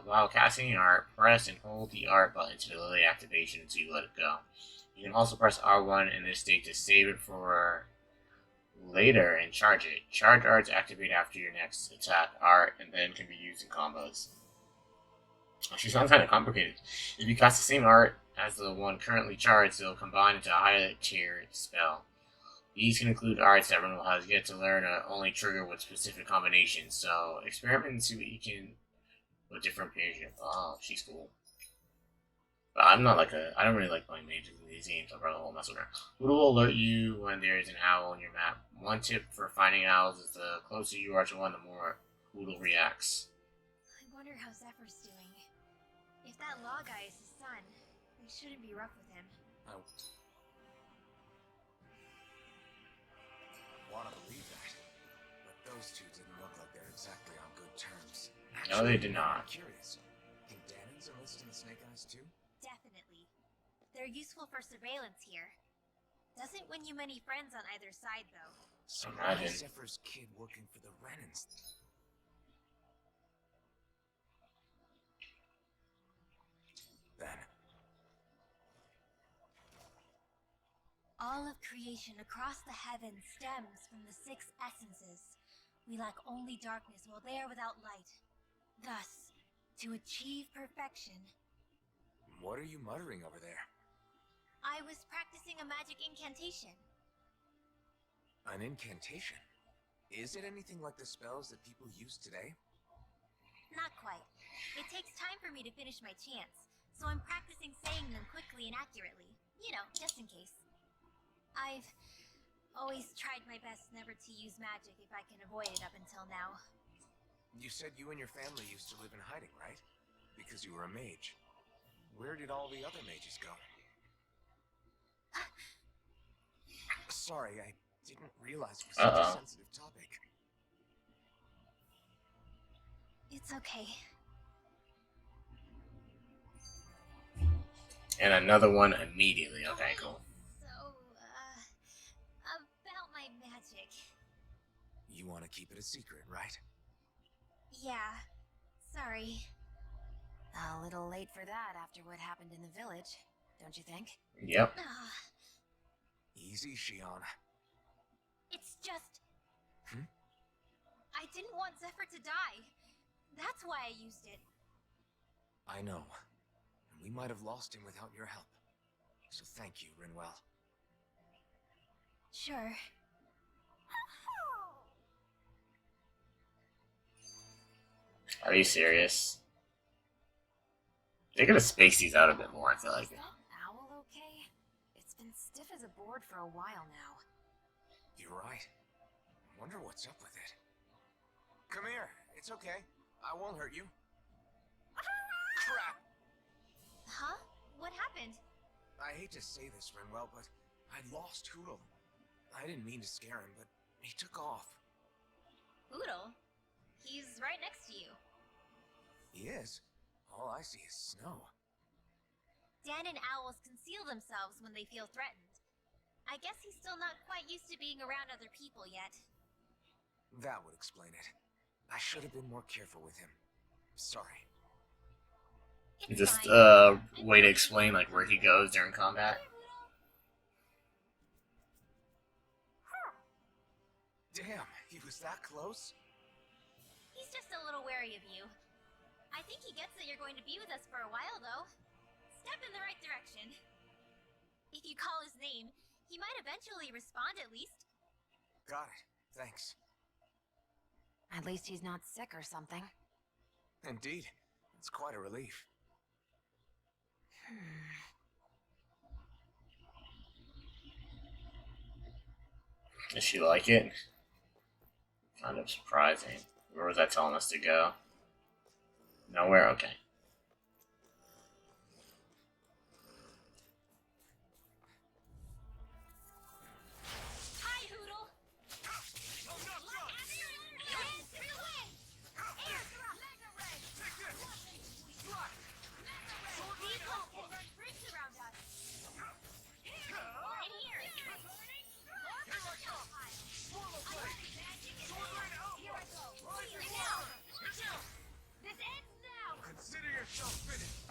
[SPEAKER 1] While casting an art, press and hold the art button to delay activation until you let it go. You can also press R1 in this state to save it for later and charge it. Charge arts activate after your next attack art and then can be used in combos. She sounds kind of complicated. If you cast the same art as the one currently charged, they'll combine into a higher tier spell. These can include arts that Renwell has yet to learn or only trigger with specific combinations, so experiment and see what you can with different pairs. Oh, she's cool. But I'm not like I don't really like playing mages in these games. I'd rather whole mess with her. Hoodle will alert you when there is an owl on your map. One tip for finding owls is the closer you are to one, the more Hoodle reacts.
[SPEAKER 5] I wonder how Zephyr's doing. If that law guy is his son, it shouldn't be rough with him.
[SPEAKER 4] I want to believe that. But those two didn't look like they're exactly on good terms.
[SPEAKER 1] No, they did not.
[SPEAKER 4] I'm curious. Can Danans enlist in the Snake Eyes too?
[SPEAKER 5] Definitely. They're useful for surveillance here. Doesn't win you many friends on either side, though.
[SPEAKER 4] So
[SPEAKER 1] Imagine.
[SPEAKER 4] Zephyr's kid working for the Renans. Then,
[SPEAKER 5] All of creation across the heavens stems from the 6 essences. We lack only darkness while they are without light. Thus, to achieve perfection,
[SPEAKER 4] what are you muttering over there?
[SPEAKER 5] I was practicing a magic incantation.
[SPEAKER 4] An incantation? Is it anything like the spells that people use today?
[SPEAKER 5] Not quite. It takes time for me to finish my chants, so I'm practicing saying them quickly and accurately. You know, just in case. I've always tried my best never to use magic if I can avoid it up until now.
[SPEAKER 4] You said you and your family used to live in hiding, right? Because you were a mage. Where did all the other mages go? sorry, I didn't realize it was such a sensitive topic.
[SPEAKER 5] It's okay.
[SPEAKER 1] And another one immediately. Okay, cool.
[SPEAKER 5] So, about my magic.
[SPEAKER 4] You want to keep it a secret, right?
[SPEAKER 5] Yeah. Sorry.
[SPEAKER 3] A little late for that after what happened in the village, don't you think?
[SPEAKER 1] Yep.
[SPEAKER 4] Easy, Shion.
[SPEAKER 5] It's just... I didn't want Zephyr to die. That's why I used it.
[SPEAKER 4] I know. And we might have lost him without your help. So thank you, Rinwell.
[SPEAKER 5] Sure.
[SPEAKER 1] Are you serious? They could have spaced these out a bit more, I feel like.
[SPEAKER 3] Is that owl okay? It's been stiff as a board for a while now.
[SPEAKER 4] You're right. I wonder what's up with it. Come here. It's okay. I won't hurt you. Crap!
[SPEAKER 5] Huh? What happened?
[SPEAKER 4] I hate to say this, Rinwell, but I lost Hootle. I didn't mean to scare him, but he took off.
[SPEAKER 5] Oodle? He's right next to you.
[SPEAKER 4] He is? All I see is snow.
[SPEAKER 5] Dan and owls conceal themselves when they feel threatened. I guess he's still not quite used to being around other people yet.
[SPEAKER 4] That would explain it. I should have been more careful with him. Sorry.
[SPEAKER 1] Is this way to explain like where he goes during combat?
[SPEAKER 4] Damn, he was that close?
[SPEAKER 5] He's just a little wary of you. I think he gets that you're going to be with us for a while, though. Step in the right direction. If you call his name, he might eventually respond at least.
[SPEAKER 4] Got it. Thanks.
[SPEAKER 3] At least he's not sick or something.
[SPEAKER 4] Indeed. It's quite a relief.
[SPEAKER 1] Does she like it? Kind of surprising. Where was that telling us to go? Nowhere? Okay.
[SPEAKER 5] Hi, Hootle!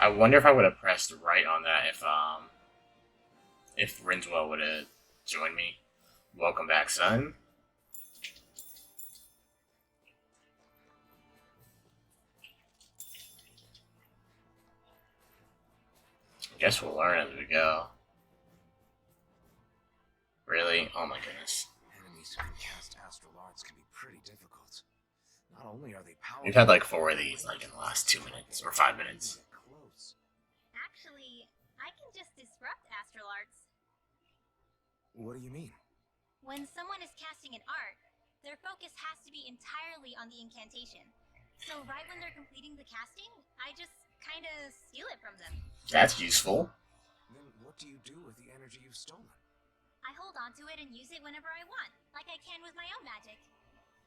[SPEAKER 1] I wonder if I would have pressed right on that if Rinswell would have joined me. Welcome back, son. Guess we'll learn as we go. Really? Oh my goodness.
[SPEAKER 4] Enemies who can cast astral arts can be pretty difficult. Not only are they powerful,
[SPEAKER 1] We've had like 4 of these like in the last 2 minutes or 5 minutes.
[SPEAKER 4] Close.
[SPEAKER 5] Actually, I can just disrupt astral arts.
[SPEAKER 4] What do you mean?
[SPEAKER 5] When someone is casting an art, their focus has to be entirely on the incantation. So right when they're completing the casting, I just kind of steal it from them.
[SPEAKER 1] That's useful.
[SPEAKER 4] Then what do you do with the energy you've stolen?
[SPEAKER 5] I hold on to it and use it whenever I want, like I can with my own magic.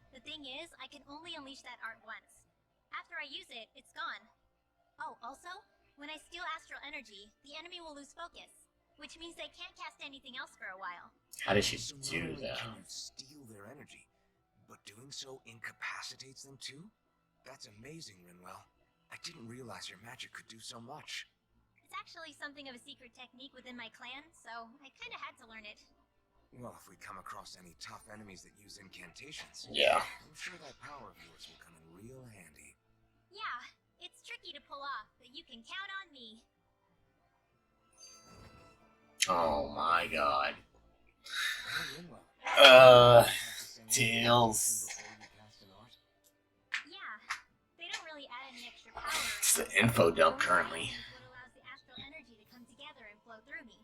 [SPEAKER 5] The thing is, I can only unleash that art once. After I use it, it's gone. Oh, also, when I steal astral energy, the enemy will lose focus, which means they can't cast anything else for a while.
[SPEAKER 1] How does she
[SPEAKER 4] So not
[SPEAKER 1] do
[SPEAKER 4] only
[SPEAKER 1] that?
[SPEAKER 4] can you steal their energy, but doing so incapacitates them too? That's amazing, Rinwell. I didn't realize your magic could do so much.
[SPEAKER 5] It's actually something of a secret technique within my clan, so I kinda had to learn it.
[SPEAKER 4] Well, if we come across any tough enemies that use incantations,
[SPEAKER 1] Yeah.
[SPEAKER 4] I'm sure that power of yours will come in real handy.
[SPEAKER 5] Yeah, it's tricky to pull off, but you can count on me.
[SPEAKER 1] Oh my god.
[SPEAKER 4] Hey, Rinwell.
[SPEAKER 1] Tails.
[SPEAKER 5] Yeah, they don't really add any extra power.
[SPEAKER 1] It's the info dump currently.
[SPEAKER 5] What allows the astral energy to come together and flow through me.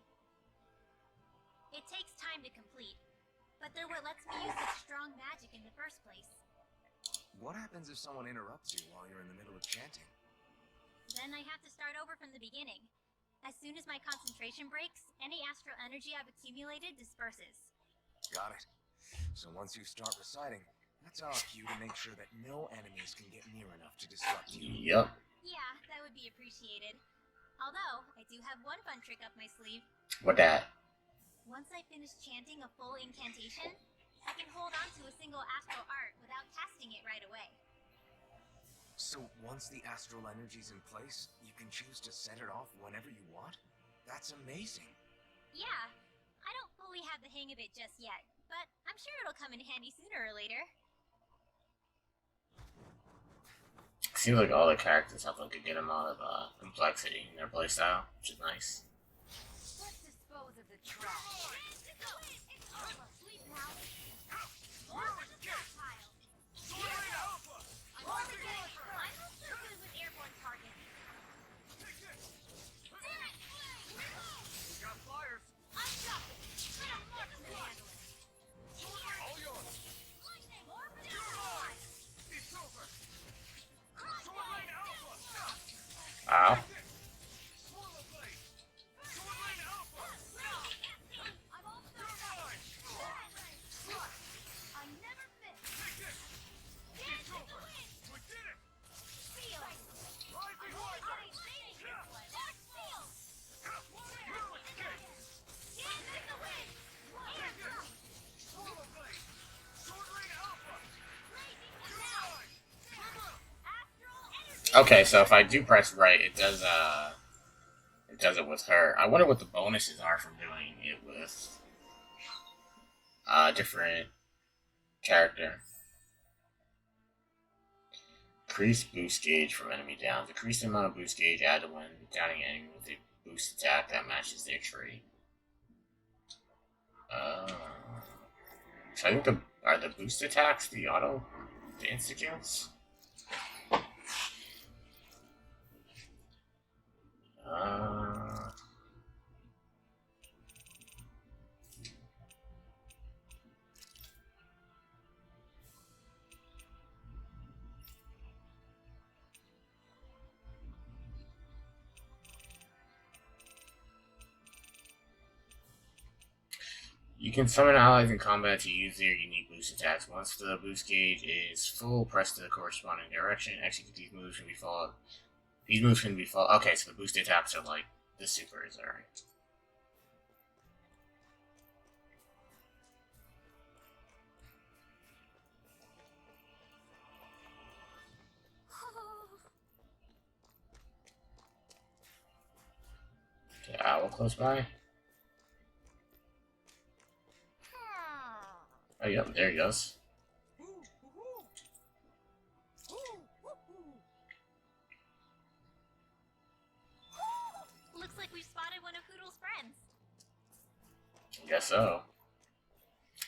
[SPEAKER 5] It takes time to complete, but they're what lets me use such strong magic in the first place.
[SPEAKER 4] What happens if someone interrupts you while you're in the middle of chanting?
[SPEAKER 5] Then I have to start over from the beginning. As soon as my concentration breaks, any astral energy I've accumulated disperses.
[SPEAKER 4] Got it. So once you start reciting, that's our cue to make sure that no enemies can get near enough to disrupt you.
[SPEAKER 1] Yep.
[SPEAKER 5] Yeah, that would be appreciated. Although, I do have one fun trick up my sleeve.
[SPEAKER 1] What that?
[SPEAKER 5] Once I finish chanting a full incantation, I can hold on to a single astral art without casting it right away.
[SPEAKER 4] So once the astral energy's in place, you can choose to set it off whenever you want? That's amazing.
[SPEAKER 5] Yeah, I don't fully have the hang of it just yet, but I'm sure it'll come in handy sooner or later.
[SPEAKER 1] Seems like all the characters have like a good amount of complexity in their playstyle, which is nice.
[SPEAKER 3] Let's dispose of the trash.
[SPEAKER 5] Sleep now. Forward the pile. I'm also good with airborne targets.
[SPEAKER 6] Got flyers.
[SPEAKER 5] I'm dropping. Let 'em mark the handle.
[SPEAKER 6] All yours.
[SPEAKER 5] Lightning. More down.
[SPEAKER 6] It's over. Swordline Alpha.
[SPEAKER 1] Ow.
[SPEAKER 6] Swirl blade. Swordline Alpha.
[SPEAKER 5] I'm all I never miss.
[SPEAKER 6] Take this. It's over. We did it.
[SPEAKER 5] Feel.
[SPEAKER 6] Rising Wiser. Swirl blade. Swordline Alpha.
[SPEAKER 1] Okay, so if I do press right, it does it with her. I wonder what the bonuses are from doing it with a different character. Increase boost gauge from enemy downs. Decrease the amount of boost gauge added when downing an enemy with a boost attack that matches their trait. So I think the boost attacks the insta kills. You can summon allies in combat to use their unique boost attacks. Once the boost gauge is full, press to the corresponding direction. Execute these moves can be followed. These moves can be followed. Okay, so the boost attacks are like the supers, alright. Okay, owl close by. Oh, yep, there he goes.
[SPEAKER 5] Looks like we've spotted one of Hoodle's friends.
[SPEAKER 1] I guess so.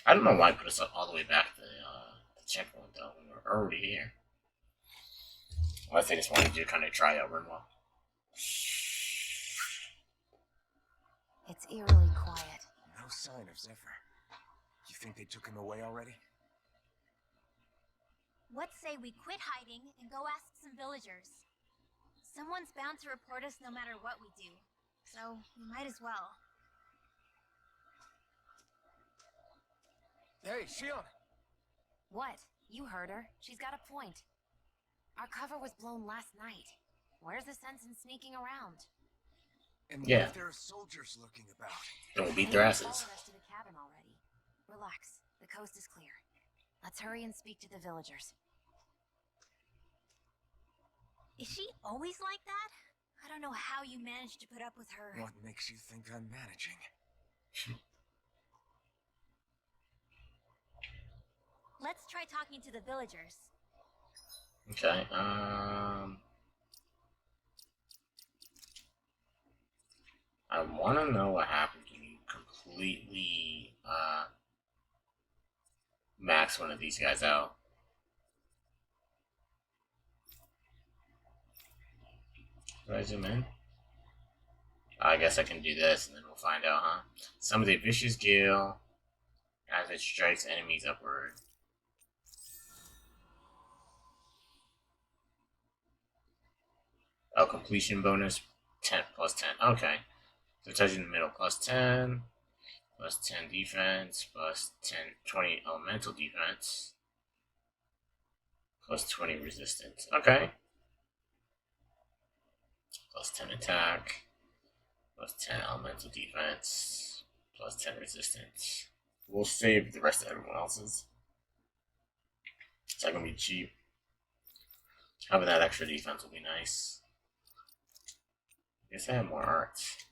[SPEAKER 1] I don't know why I put us all the way back to the checkpoint, though, when we're already here. Unless they just wanted you to kind of try out Rinwell.
[SPEAKER 3] It's eerily quiet.
[SPEAKER 4] No sign of Zephyr. You think they took him away already?
[SPEAKER 5] Let's say we quit hiding and go ask some villagers. Someone's bound to report us no matter what we do, so we might as well.
[SPEAKER 4] Hey, Shion!
[SPEAKER 3] What? You heard her. She's got a point. Our cover was blown last night. Where's the sense in sneaking around?
[SPEAKER 4] And
[SPEAKER 1] Yeah.
[SPEAKER 4] what if there are soldiers lurking about?
[SPEAKER 1] Don't beat their asses.
[SPEAKER 3] Followed us to the cabin already. Relax. The coast is clear. Let's hurry and speak to the villagers.
[SPEAKER 5] Is she always like that? I don't know how you managed to put up with her.
[SPEAKER 4] What makes you think I'm managing?
[SPEAKER 5] Let's try talking to the villagers.
[SPEAKER 1] Okay, I want to know what happens when you completely, max one of these guys out. Do I zoom in? I guess I can do this and then we'll find out, huh? Summons a vicious gale as it strikes enemies upward. Oh, completion bonus 10 plus 10. Okay. So it tells you in the middle plus 10. Plus 10 defense, plus 20 elemental defense, plus 20 resistance. Okay. Plus 10 attack, plus 10 elemental defense, plus 10 resistance. We'll save the rest of everyone else's. It's not gonna be cheap. Having that extra defense will be nice. I guess I have more arts.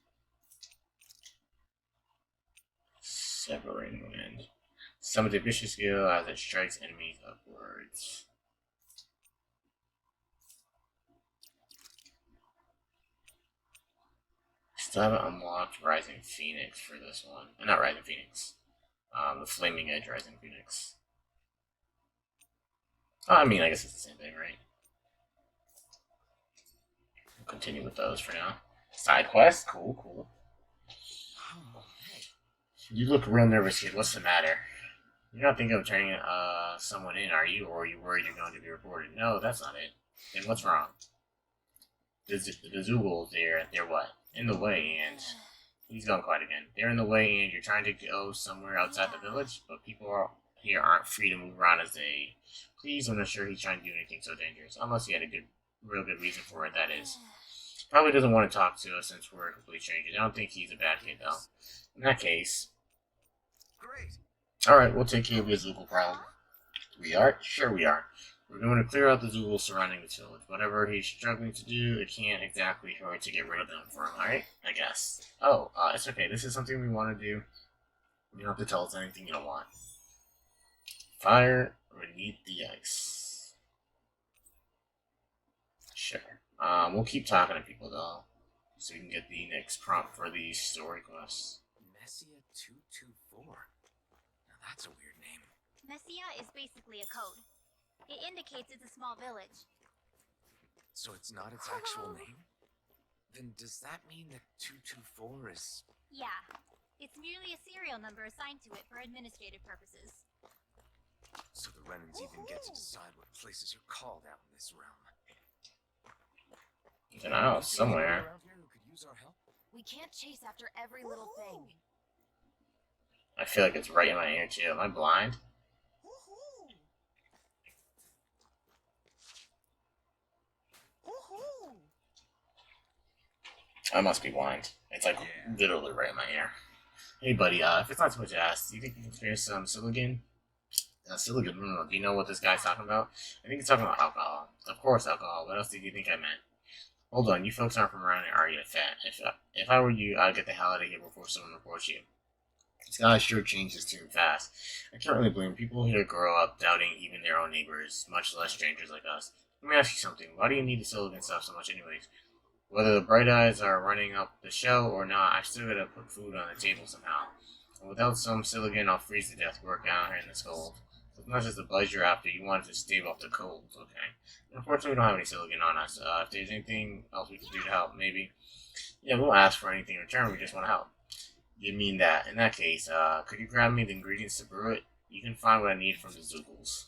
[SPEAKER 1] Severing Wind. Summons a vicious skill as it strikes enemies upwards. Still haven't unlocked Rising Phoenix for this one. Not Rising Phoenix. The Flaming Edge Rising Phoenix. Oh, I mean, I guess it's the same thing, right? We'll continue with those for now. Side quest? Cool, cool. You look real nervous, kid. What's the matter? You're not thinking of turning someone in, are you? Or are you worried you're going to be reported? No, that's not it. Then what's wrong? The Zoogles, they're what? In the way, and he's gone quiet again. They're in the way, and you're trying to go somewhere outside the village, but people here aren't free to move around as they please. I'm not sure he's trying to do anything so dangerous, unless he had a real good reason for it, that is. Probably doesn't want to talk to us since we're complete strangers. I don't think he's a bad kid, though. In that case...
[SPEAKER 4] Great.
[SPEAKER 1] Alright, we'll take care of his Zoogle problem. We are? Sure we are. We're going to clear out the Zoogles surrounding the village. Whatever he's struggling to do, it can't exactly hurt to get rid of them for him, alright? I guess. Oh, it's okay. This is something we want to do. You don't have to tell us anything you don't want. Fire beneath the ice. Sure. We'll keep talking to people, though, so we can get the next prompt for the story quest.
[SPEAKER 4] Messia 224. Now that's a weird name.
[SPEAKER 5] Messia is basically a code. It indicates it's a small village.
[SPEAKER 4] So it's not its actual name? Then does that mean that 224 is...
[SPEAKER 5] Yeah. It's merely a serial number assigned to it for administrative purposes.
[SPEAKER 4] So the Renans even get to decide what places are called out in this realm.
[SPEAKER 1] There's an house somewhere.
[SPEAKER 4] Around here who could use our help?
[SPEAKER 3] We can't chase after every little thing.
[SPEAKER 1] I feel like it's right in my ear, too. Am I blind? I must be blind. It's like literally right in my ear. Hey, buddy, if it's not too much to ask, do you think you can spare some Silicon? Silicon, no. Do you know what this guy's talking about? I think he's talking about alcohol. Of course, alcohol. What else did you think I meant? Hold on, you folks aren't from around here, are you, fat? If I were you, I'd get the hell out of here before someone reports you. This guy sure changes tune fast. I can't really blame people here grow up doubting even their own neighbors, much less strangers like us. Let me ask you something. Why do you need the Silicon stuff so much anyways? Whether the Bright Eyes are running up the show or not, I still gotta put food on the table somehow. And without some Silicon, I'll freeze to death working out here in this cold. So it's not just the buzz you're after, you want to stave off the cold, okay? Unfortunately, we don't have any Silicon on us. If there's anything else we can do to help, maybe. Yeah, we won't ask for anything in return, we just want to help. You mean that? In that case, could you grab me the ingredients to brew it? You can find what I need from the Zoogles.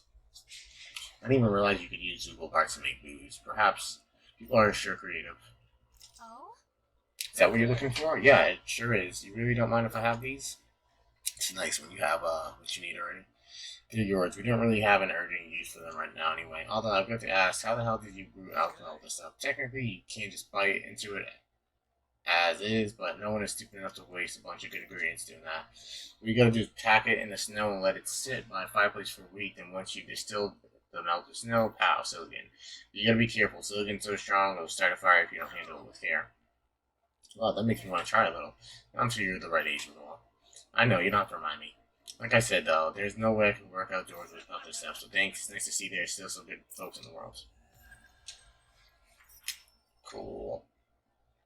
[SPEAKER 1] I didn't even realize you could use Zoogle parts to make booze. Perhaps people are sure creative.
[SPEAKER 5] Oh?
[SPEAKER 1] Is that what you're looking for? Yeah, it sure is. You really don't mind if I have these? It's nice when you have what you need already. They're yours. We don't really have an urgent use for them right now anyway. Although I've got to ask, how the hell did you brew alcohol with this stuff? Technically, you can't just bite into it as is, but no one is stupid enough to waste a bunch of good ingredients doing that. What you gotta do is pack it in the snow and let it sit by a fireplace for a week, and once you've distilled the melted snow, pow, Silicon. You gotta be careful. Silicon's so strong, it'll start a fire if you don't handle it with care. Well, that makes me want to try a little. I'm sure you're the right age for it all. I know, you don't have to remind me. Like I said, though, there's no way I can work outdoors without this stuff, so thanks. It's nice to see there's still some good folks in the world. Cool.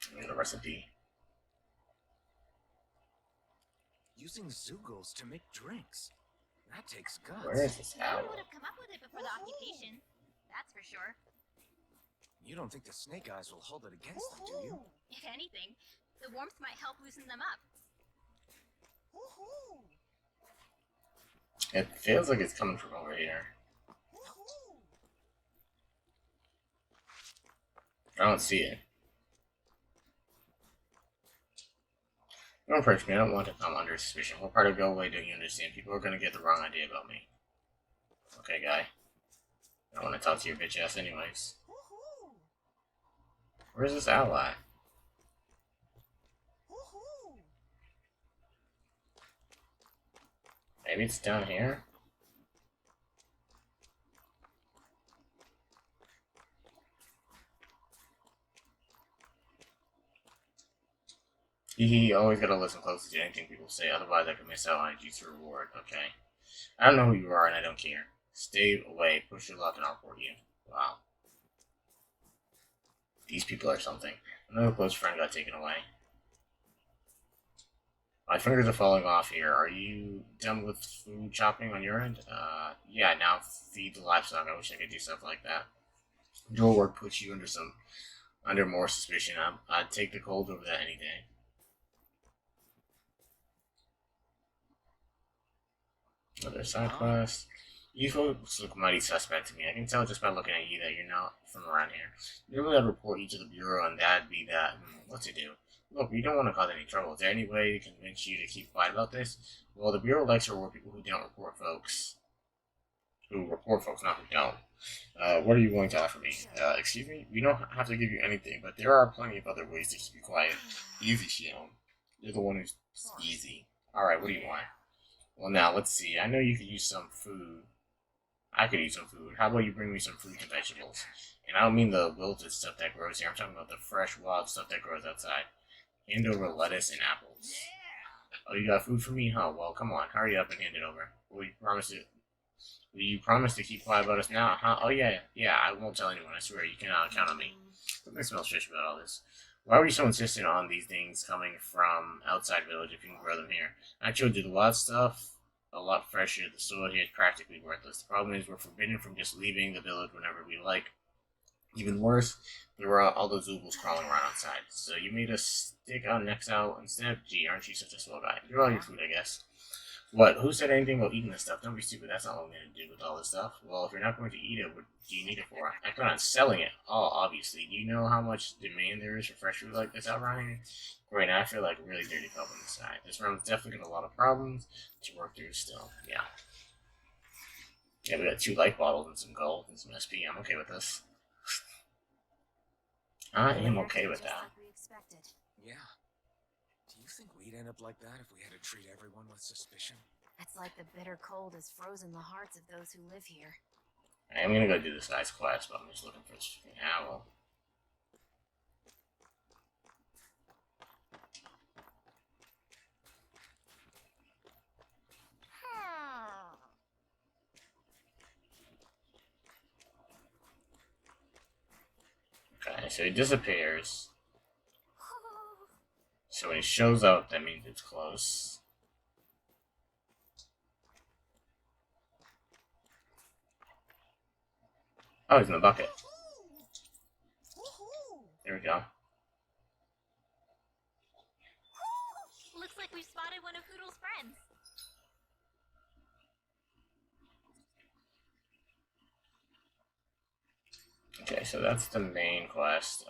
[SPEAKER 1] Give me the recipe.
[SPEAKER 4] Using Zoogles to make drinks. That takes guts.
[SPEAKER 1] Where is this
[SPEAKER 5] No one
[SPEAKER 1] owl?
[SPEAKER 5] would have come up with it before the occupation. That's for sure.
[SPEAKER 4] You don't think the Snake Eyes will hold it against them, do you?
[SPEAKER 5] If anything, the warmth might help loosen them up.
[SPEAKER 1] It feels like it's coming from over here. I don't see it. Don't approach me. I don't want to come under suspicion. What part of go away don't you understand? People are gonna get the wrong idea about me. Okay, guy. I don't want to talk to your bitch ass anyways. Where's this ally? Maybe it's down here? He always gotta listen closely to anything people say, otherwise I could miss out on a juicy reward. Okay. I don't know who you are and I don't care. Stay away, push your luck and I'll report you. Wow. These people are something. Another close friend got taken away. My fingers are falling off here. Are you done with food chopping on your end? Yeah, now feed the livestock. I wish I could do stuff like that. Your work puts you under more suspicion. I'd take the cold over that any day. Another side quest. You folks look mighty suspect to me. I can tell just by looking at you that you're not from around here. Normally I'd report you to the Bureau and that'd be that. What to do? Look, we don't want to cause any trouble. Is there any way to convince you to keep quiet about this? Well, the Bureau likes to reward people who don't report folks. Who report folks, not who don't. What are you going to offer me? Excuse me? We don't have to give you anything, but there are plenty of other ways to keep you quiet. Easy, Shion. You're the one who's easy. Alright, what do you want? Well, now, let's see. I know you could use some food. I could use some food. How about you bring me some fruit and vegetables? And I don't mean the wilted stuff that grows here. I'm talking about the fresh, wild stuff that grows outside. Hand over lettuce and apples. Oh, you got food for me? Huh? Well, come on. Hurry up and hand it over. Will you promise to keep quiet about us now? Huh? Oh, yeah. Yeah, I won't tell anyone. I swear. You can count on me. Something smells fish about all this. Why were you so insistent on these things coming from outside village if you can grow them here? I showed you the wild stuff. A lot fresher. The soil here is practically worthless. The problem is we're forbidden from just leaving the village whenever we like. Even worse, there were all those oogles crawling around outside. So you made us stick our necks out instead? Gee, aren't you such a swell guy? You're all your food, I guess. What? Who said anything about eating this stuff? Don't be stupid. That's not what I'm going to do with all this stuff. Well, if you're not going to eat it, what do you need it for? I plan on selling it. Oh, obviously. Do you know how much demand there is for fresh food like this out around here? Great, now I feel like a really dirty pup on the side. This round's definitely got a lot of problems to work through still. Yeah. Yeah, we got 2 life bottles and some gold and some SP. I'm okay with this. I am okay with that.
[SPEAKER 4] Yeah. Do you think we'd end up like that if we had to treat everyone with suspicion?
[SPEAKER 3] It's like the bitter cold has frozen the hearts of those who live here.
[SPEAKER 1] I'm gonna go do this guy's quest, but I'm just looking for this freaking owl. Okay, so he disappears. So when he shows up, that means it's close. Oh, he's in the bucket. There we go.
[SPEAKER 5] Looks like we've spotted one of Hoodle's friends.
[SPEAKER 1] Okay, so that's the main quest.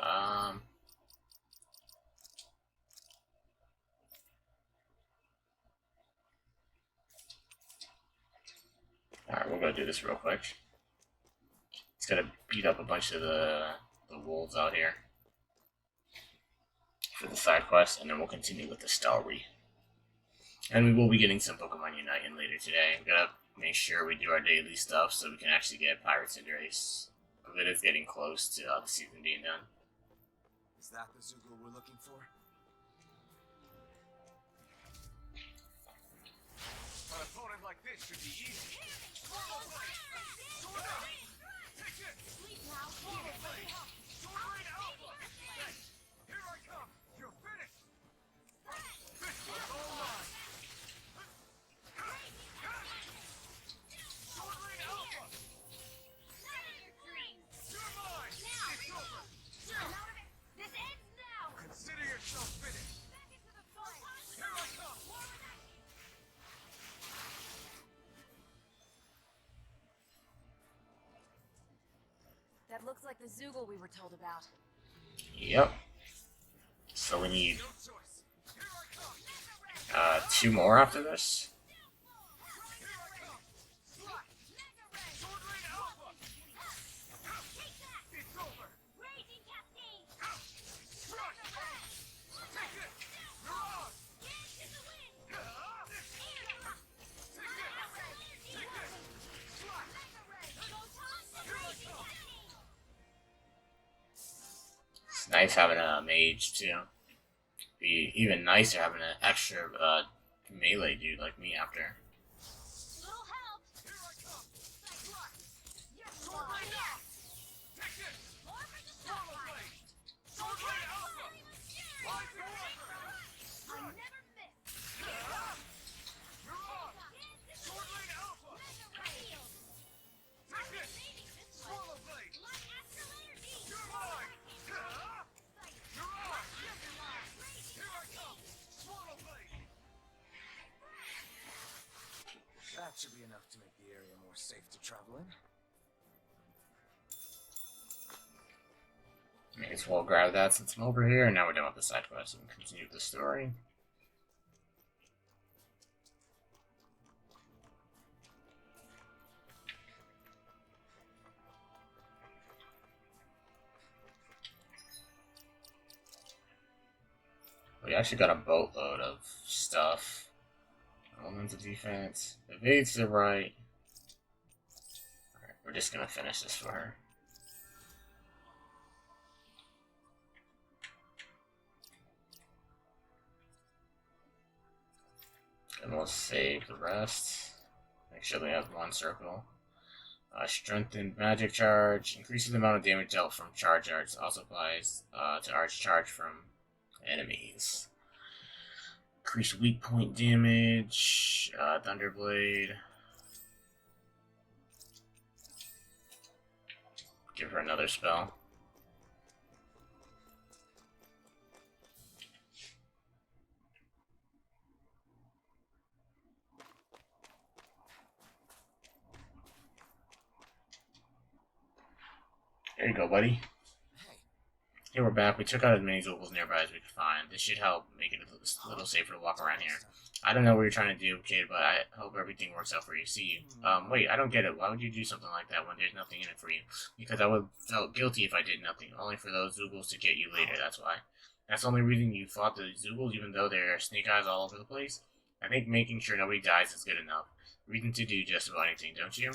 [SPEAKER 1] Alright, we'll go do this real quick. It's gonna beat up a bunch of the wolves out here for the side quest, and then we'll continue with the story. And we will be getting some Pokemon Unite in later today. We gotta make sure we do our daily stuff so we can actually get Pirates and Race. It is getting close to the season being done.
[SPEAKER 4] Is that the Zoogle we're looking for?
[SPEAKER 6] An opponent like this should be easy.
[SPEAKER 5] Sleep now.
[SPEAKER 6] Here I come! You're finished! This one's all mine! Swordling Alpha! You're mine! It's over!
[SPEAKER 5] This ends now.
[SPEAKER 6] Consider yourself finished!
[SPEAKER 5] Back into the fight.
[SPEAKER 6] Here I come!
[SPEAKER 3] That looks like the Zoogle we were told about.
[SPEAKER 1] Yep. So we need
[SPEAKER 6] No choice! Here I come!
[SPEAKER 1] 2 more after this. It's nice having a mage too. Be even nicer having an extra melee dude like me after.
[SPEAKER 4] That should be enough to make the area more safe to travel in.
[SPEAKER 1] May as well grab that since I'm over here, and now we're done with the side quest and continue the story. We actually got a boatload of stuff. Elements of defense. Evades to the right. Alright, we're just gonna finish this for her. And we'll save the rest. Make sure we have 1 circle. Strengthened magic charge. Increases the amount of damage dealt from charge arts. Also applies to arch charge from enemies. Increase weak point damage. Thunderblade. Give her another spell. There you go, buddy. Here we're back. We took out as many Zoogles nearby as we could find. This should help make it a little safer to walk around here. I don't know what you're trying to do, kid, but I hope everything works out for you. See you. Wait, I don't get it. Why would you do something like that when there's nothing in it for you? Because I would have felt guilty if I did nothing, only for those Zoogles to get you later, that's why. That's the only reason you fought the Zoogles, even though there are snake eyes all over the place? I think making sure nobody dies is good enough. Reason to do just about anything, don't you?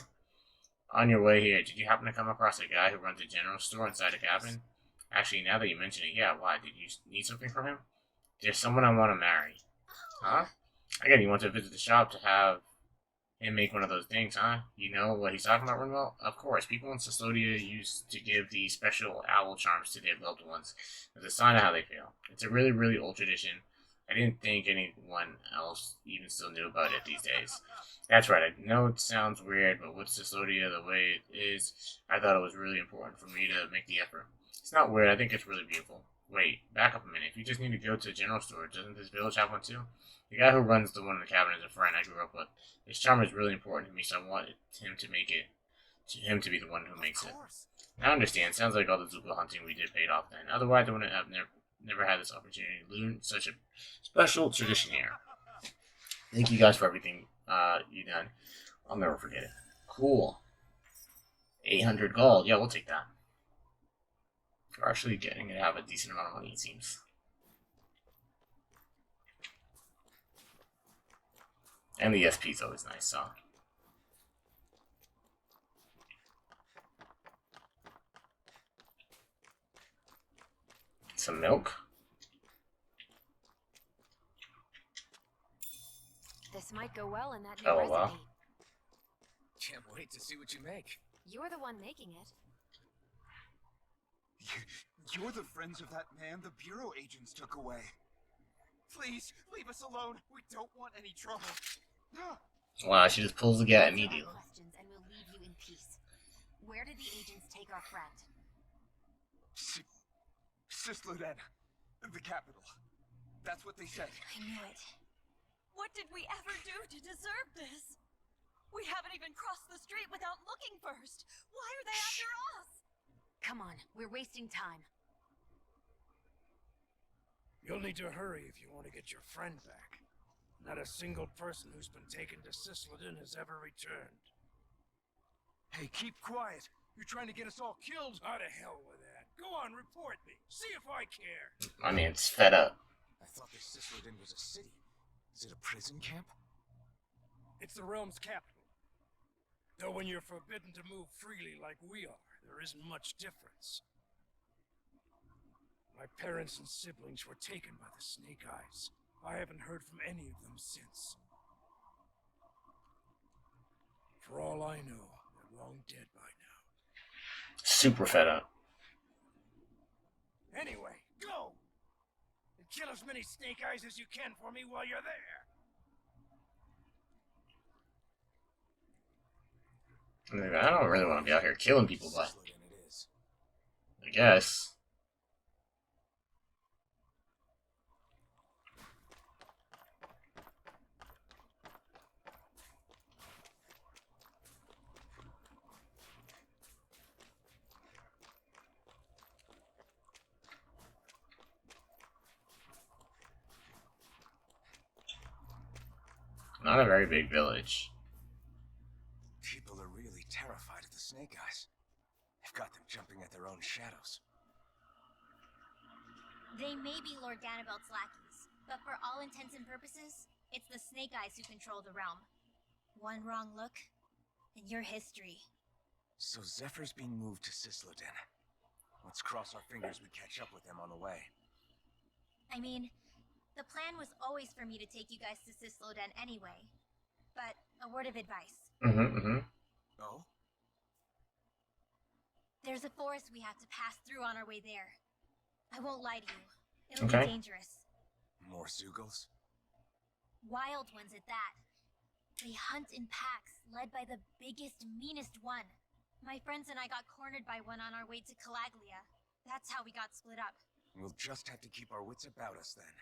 [SPEAKER 1] On your way here, did you happen to come across a guy who runs a general store inside a cabin? Actually, now that you mention it, yeah, why? Did you need something from him? There's someone I want to marry. Huh? Again, you want to visit the shop to have him make one of those things, huh? You know what he's talking about, Runwell? Of course, people in Cestodia used to give these special owl charms to their loved ones as a sign of how they feel. It's a really, really old tradition. I didn't think anyone else even still knew about it these days. That's right, I know it sounds weird, but with Cestodia the way it is, I thought it was really important for me to make the effort. It's not weird, I think it's really beautiful. Wait, back up a minute. If you just need to go to a general store, doesn't this village have one too? The guy who runs the one in the cabin is a friend I grew up with. His charm is really important to me, so I wanted him to make it, him to be the one who makes it. I understand. Sounds like all the Zuko hunting we did paid off then. Otherwise, I wouldn't have never had this opportunity to learn such a special tradition here. Thank you guys for everything you done. I'll never forget it. Cool. 800 gold. Yeah, we'll take that. We're actually getting to have a decent amount of money, it seems. And the SP is always nice, so. Some milk.
[SPEAKER 3] This might go well in that new
[SPEAKER 1] Oh,
[SPEAKER 3] recipe.
[SPEAKER 1] wow.
[SPEAKER 4] Can't wait to see what you make.
[SPEAKER 3] You're the one making it.
[SPEAKER 8] You're the friends of that man the Bureau agents took away. Please, leave us alone. We don't want any trouble.
[SPEAKER 1] Wow, she just pulls the gate
[SPEAKER 3] Answer our
[SPEAKER 1] immediately.
[SPEAKER 3] questions and we'll leave you in peace. Where did the agents take our friend?
[SPEAKER 8] Sisluden, the capital. That's what they said.
[SPEAKER 3] I knew it.
[SPEAKER 9] What did we ever do to deserve this? We haven't even crossed the street without looking first. Why are they after us?
[SPEAKER 3] Come on, we're wasting time.
[SPEAKER 10] You'll need to hurry if you want to get your friend back. Not a single person who's been taken to Sisladin has ever returned.
[SPEAKER 8] Hey, keep quiet. You're trying to get us all killed.
[SPEAKER 10] How to hell with that. Go on, report me. See if I care.
[SPEAKER 1] I mean, it's fed up.
[SPEAKER 4] I thought the Sisladin was a city. Is it a prison camp?
[SPEAKER 10] It's the realm's capital. Though when you're forbidden to move freely like we are, there isn't much difference. My parents and siblings were taken by the Snake Eyes. I haven't heard from any of them since. For all I know, they're long dead by now.
[SPEAKER 1] Super fed up.
[SPEAKER 10] Anyway, go! And kill as many Snake Eyes as you can for me while you're there.
[SPEAKER 1] I don't really want to be out here killing people, but
[SPEAKER 4] Sisladin it is.
[SPEAKER 1] I guess. Not a very big village.
[SPEAKER 4] People are really terrified of the Snake Eyes. They've got them jumping at their own shadows.
[SPEAKER 5] They may be Lord Danabelt's lackeys, but for all intents and purposes, it's the Snake Eyes who control the realm. One wrong look, and your history.
[SPEAKER 4] So Zephyr's being moved to Sisladin. Let's cross our fingers we catch up with them on the way.
[SPEAKER 5] I mean, the plan was always for me to take you guys to Sisloden anyway. But a word of advice.
[SPEAKER 4] Oh?
[SPEAKER 5] There's a forest we have to pass through on our way there. I won't lie to you. It'll
[SPEAKER 1] Okay.
[SPEAKER 5] be dangerous.
[SPEAKER 4] More Zeugles?
[SPEAKER 5] Wild ones at that. They hunt in packs, led by the biggest, meanest one. My friends and I got cornered by one on our way to Calaglia. That's how we got split up.
[SPEAKER 4] We'll just have to keep our wits about us then.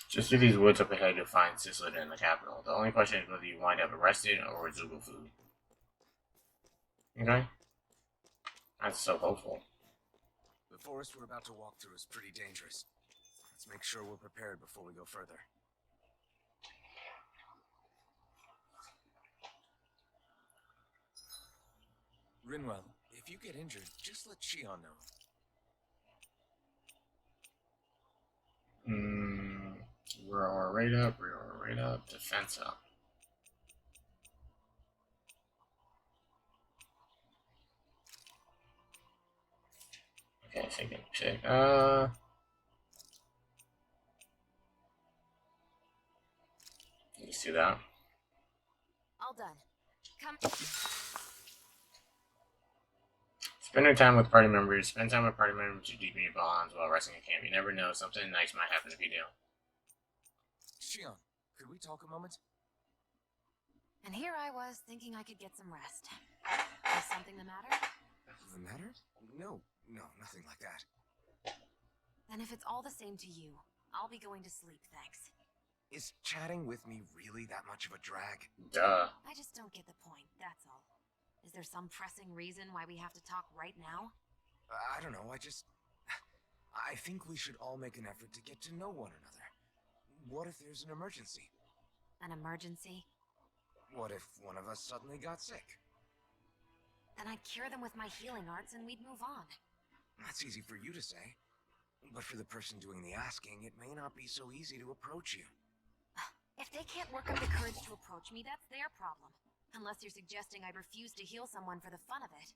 [SPEAKER 1] Just through these woods up ahead, you'll find Sisladin in the capital. The only question is whether you wind up arrested or with Zoogle food. Okay? That's so hopeful.
[SPEAKER 4] The forest we're about to walk through is pretty dangerous. Let's make sure we're prepared before we go further. Rinwell, if you get injured, just let Shion know.
[SPEAKER 1] Rear right up, defense up. Okay, second check. You see that?
[SPEAKER 3] All done. Come.
[SPEAKER 1] Spend your time with party members. Spend time with party members to deepen your bonds while resting at camp. You never know, something nice might happen if you do.
[SPEAKER 4] Shion, could we talk a moment?
[SPEAKER 3] And here I was thinking I could get some rest. Is something the matter?
[SPEAKER 4] The matter? No, nothing like that.
[SPEAKER 3] Then if it's all the same to you, I'll be going to sleep, thanks.
[SPEAKER 4] Is chatting with me really that much of a drag?
[SPEAKER 1] Duh.
[SPEAKER 3] I just don't get the point, that's all. Is there some pressing reason why we have to talk right now?
[SPEAKER 4] I don't know, I think we should all make an effort to get to know one another. What if there's an emergency?
[SPEAKER 3] An emergency?
[SPEAKER 4] What if one of us suddenly got sick?
[SPEAKER 3] Then I'd cure them with my healing arts and we'd move on.
[SPEAKER 4] That's easy for you to say. But for the person doing the asking, it may not be so easy to approach you.
[SPEAKER 3] If they can't work up the courage to approach me, that's their problem. Unless you're suggesting I'd refuse to heal someone for the fun of it.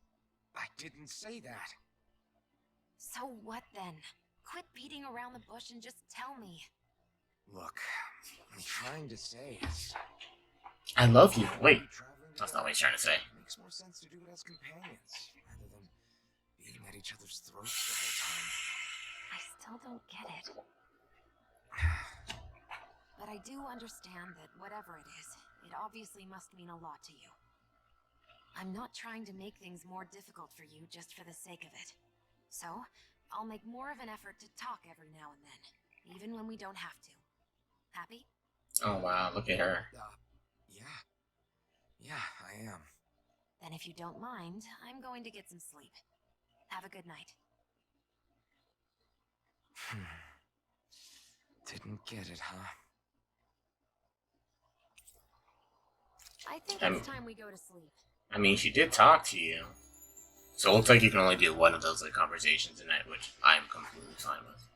[SPEAKER 4] I didn't say that.
[SPEAKER 3] So what then? Quit beating around the bush and just tell me.
[SPEAKER 4] Look, I'm trying to say is...
[SPEAKER 1] I love you. Wait.
[SPEAKER 4] traveling
[SPEAKER 1] That's not what he's
[SPEAKER 4] together,
[SPEAKER 1] trying to say.
[SPEAKER 4] it makes more sense to do it as companions, rather than being at each other's throats the whole time.
[SPEAKER 3] I still don't get it. But I do understand that whatever it is, it obviously must mean a lot to you. I'm not trying to make things more difficult for you just for the sake of it. So, I'll make more of an effort to talk every now and then, even when we don't have to. Happy?
[SPEAKER 1] Oh wow, look at her.
[SPEAKER 4] Yeah, I am.
[SPEAKER 3] Then if you don't mind, I'm going to get some sleep. Have a good night.
[SPEAKER 4] Didn't get it, huh?
[SPEAKER 3] I think
[SPEAKER 1] I'm-
[SPEAKER 3] it's time we go to sleep.
[SPEAKER 1] I mean, she did talk to you. So it looks like you can only do one of those like conversations a night, which I'm completely fine with.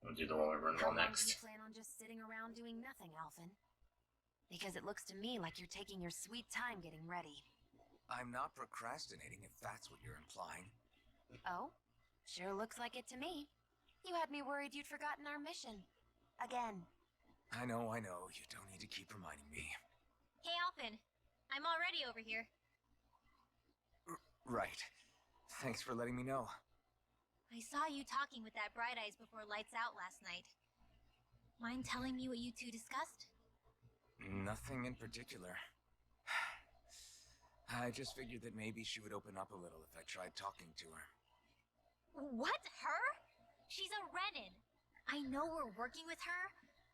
[SPEAKER 1] We'll do the one we're running
[SPEAKER 3] How
[SPEAKER 1] on
[SPEAKER 3] long do
[SPEAKER 1] next.
[SPEAKER 3] you plan on just sitting around doing nothing, Alphen? Because it looks to me like you're taking your sweet time getting ready.
[SPEAKER 4] I'm not procrastinating, if that's what you're implying.
[SPEAKER 3] Oh? Sure looks like it to me. You had me worried you'd forgotten our mission. Again.
[SPEAKER 4] I know. You don't need to keep reminding me.
[SPEAKER 5] Hey, Alphen. I'm already over here.
[SPEAKER 4] Right. Thanks for letting me know.
[SPEAKER 5] I saw you talking with that Bright Eyes before lights out last night. Mind telling me what you two discussed?
[SPEAKER 4] Nothing in particular. I just figured that maybe she would open up a little if I tried talking to her.
[SPEAKER 5] What? Her? She's a Renin. I know we're working with her,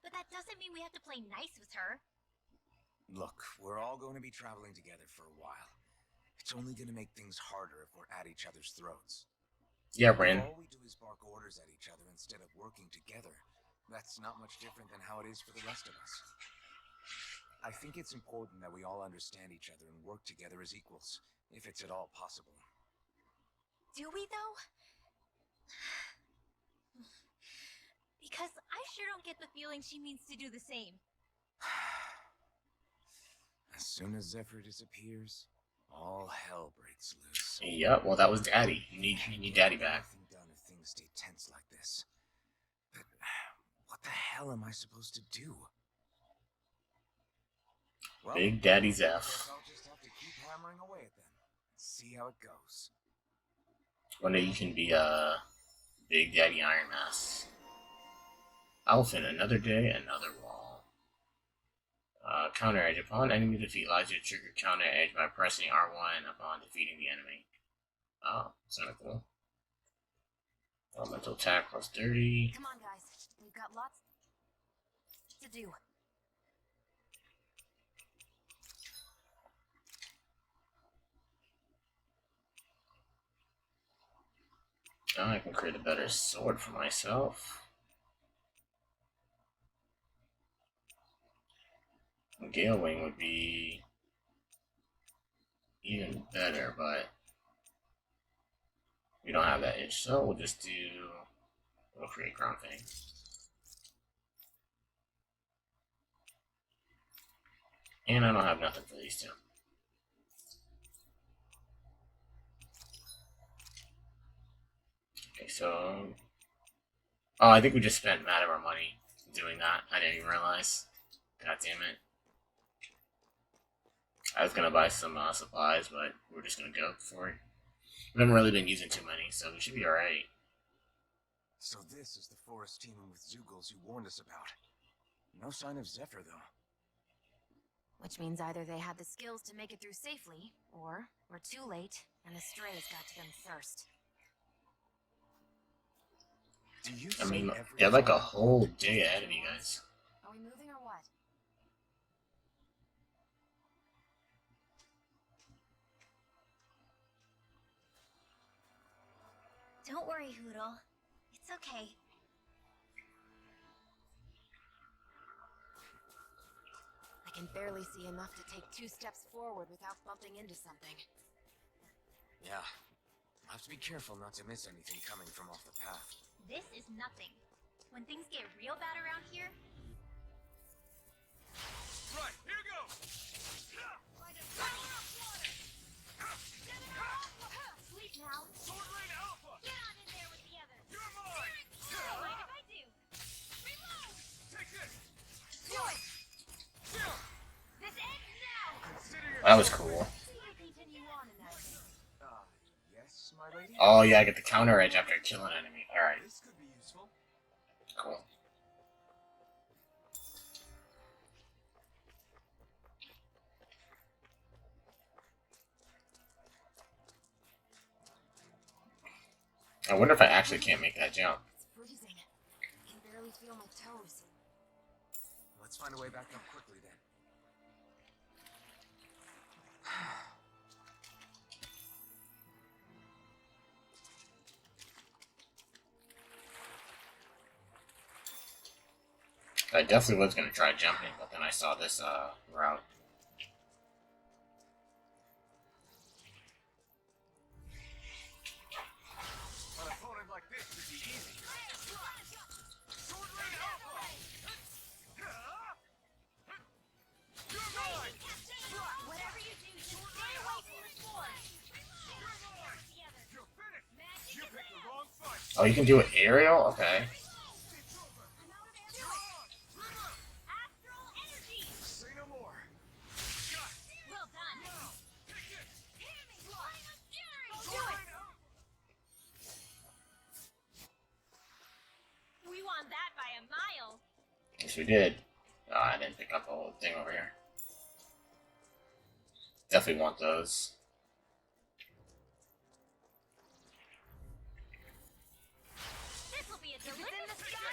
[SPEAKER 5] but that doesn't mean we have to play nice with her.
[SPEAKER 4] Look, we're all going to be traveling together for a while. It's only going to make things harder if we're at each other's throats.
[SPEAKER 1] Yeah,
[SPEAKER 4] If
[SPEAKER 1] Bryn.
[SPEAKER 4] all we do is bark orders at each other instead of working together, that's not much different than how it is for the rest of us. I think it's important that we all understand each other and work together as equals, if it's at all possible.
[SPEAKER 5] Do we, though? Because I sure don't get the feeling she means to do the same.
[SPEAKER 4] As soon as Zephyr disappears, all hell breaks loose.
[SPEAKER 1] Yep, well that was Daddy. You need Daddy back.
[SPEAKER 4] Nothing done if things stay tense like this. But what the hell am I supposed to do? Well,
[SPEAKER 1] Big Daddy
[SPEAKER 4] I
[SPEAKER 1] Zeph.
[SPEAKER 4] guess I'll just have to keep hammering away at them and see how it goes.
[SPEAKER 1] One day you can be Big Daddy Iron Mask. Alphen, another day, another wall. Counter Edge. Upon enemy defeat, allows you to trigger Counter Edge by pressing R1 upon defeating the enemy. Oh, that's kind of cool. Elemental attack plus 30.
[SPEAKER 3] Come on, guys. We've got lots to do.
[SPEAKER 1] Now I can create a better sword for myself. Gale Wing would be even better, but we don't have that itch, so we'll create Ground Fang. And I don't have nothing for these two. Okay, so oh, I think we just spent mad of our money doing that. I didn't even realize. God damn it. I was gonna buy some supplies, but we're just gonna go for it. We haven't really been using too many, so we should be alright.
[SPEAKER 4] So this is the forest teeming with Zeugles you warned us about. No sign of Zephyr, though.
[SPEAKER 3] Which means either they had the skills to make it through safely, or we're too late and the strays got to them first.
[SPEAKER 4] Do you
[SPEAKER 1] I mean,
[SPEAKER 4] say every
[SPEAKER 1] you have like a
[SPEAKER 4] time-
[SPEAKER 1] whole day ahead of you guys.
[SPEAKER 3] Are we moving or what?
[SPEAKER 5] Don't worry, Hoodle. It's okay.
[SPEAKER 3] I can barely see enough to take 2 steps forward without bumping into something.
[SPEAKER 4] Yeah. I'll have to be careful not to miss anything coming from off the path.
[SPEAKER 5] This is nothing. When things get real bad around here...
[SPEAKER 6] Right, here goes!
[SPEAKER 5] Sleep now.
[SPEAKER 6] Sword Rain Alpha!
[SPEAKER 5] Get on in there with the others.
[SPEAKER 6] You're mine!
[SPEAKER 5] Don't mind if I do. Reload!
[SPEAKER 6] Take this!
[SPEAKER 5] Do it! This ends now!
[SPEAKER 6] Consider your
[SPEAKER 1] That was cool.
[SPEAKER 5] See you continue on in that vein.
[SPEAKER 4] Yes, my lady?
[SPEAKER 1] Oh yeah, I get the counter edge after I kill an enemy. Alright,
[SPEAKER 8] This could be useful.
[SPEAKER 1] cool. I wonder if I actually can't make that jump.
[SPEAKER 3] It's freezing. I can barely feel my toes.
[SPEAKER 4] Let's find a way back up quickly, then.
[SPEAKER 1] I definitely was gonna try jumping, but then I saw this route.
[SPEAKER 8] An opponent like this should be easy.
[SPEAKER 5] Whatever you do, just stay away from the sword.
[SPEAKER 8] You're finished. You picked the wrong fight.
[SPEAKER 1] Oh, you can do it aerial? Okay.
[SPEAKER 5] Astral energy.
[SPEAKER 8] Say no more.
[SPEAKER 5] Well done. Do it. We won that by a mile.
[SPEAKER 1] Yes, we did. Oh, I didn't pick up the whole thing over here. Definitely want those.
[SPEAKER 5] This will be a delicious diet.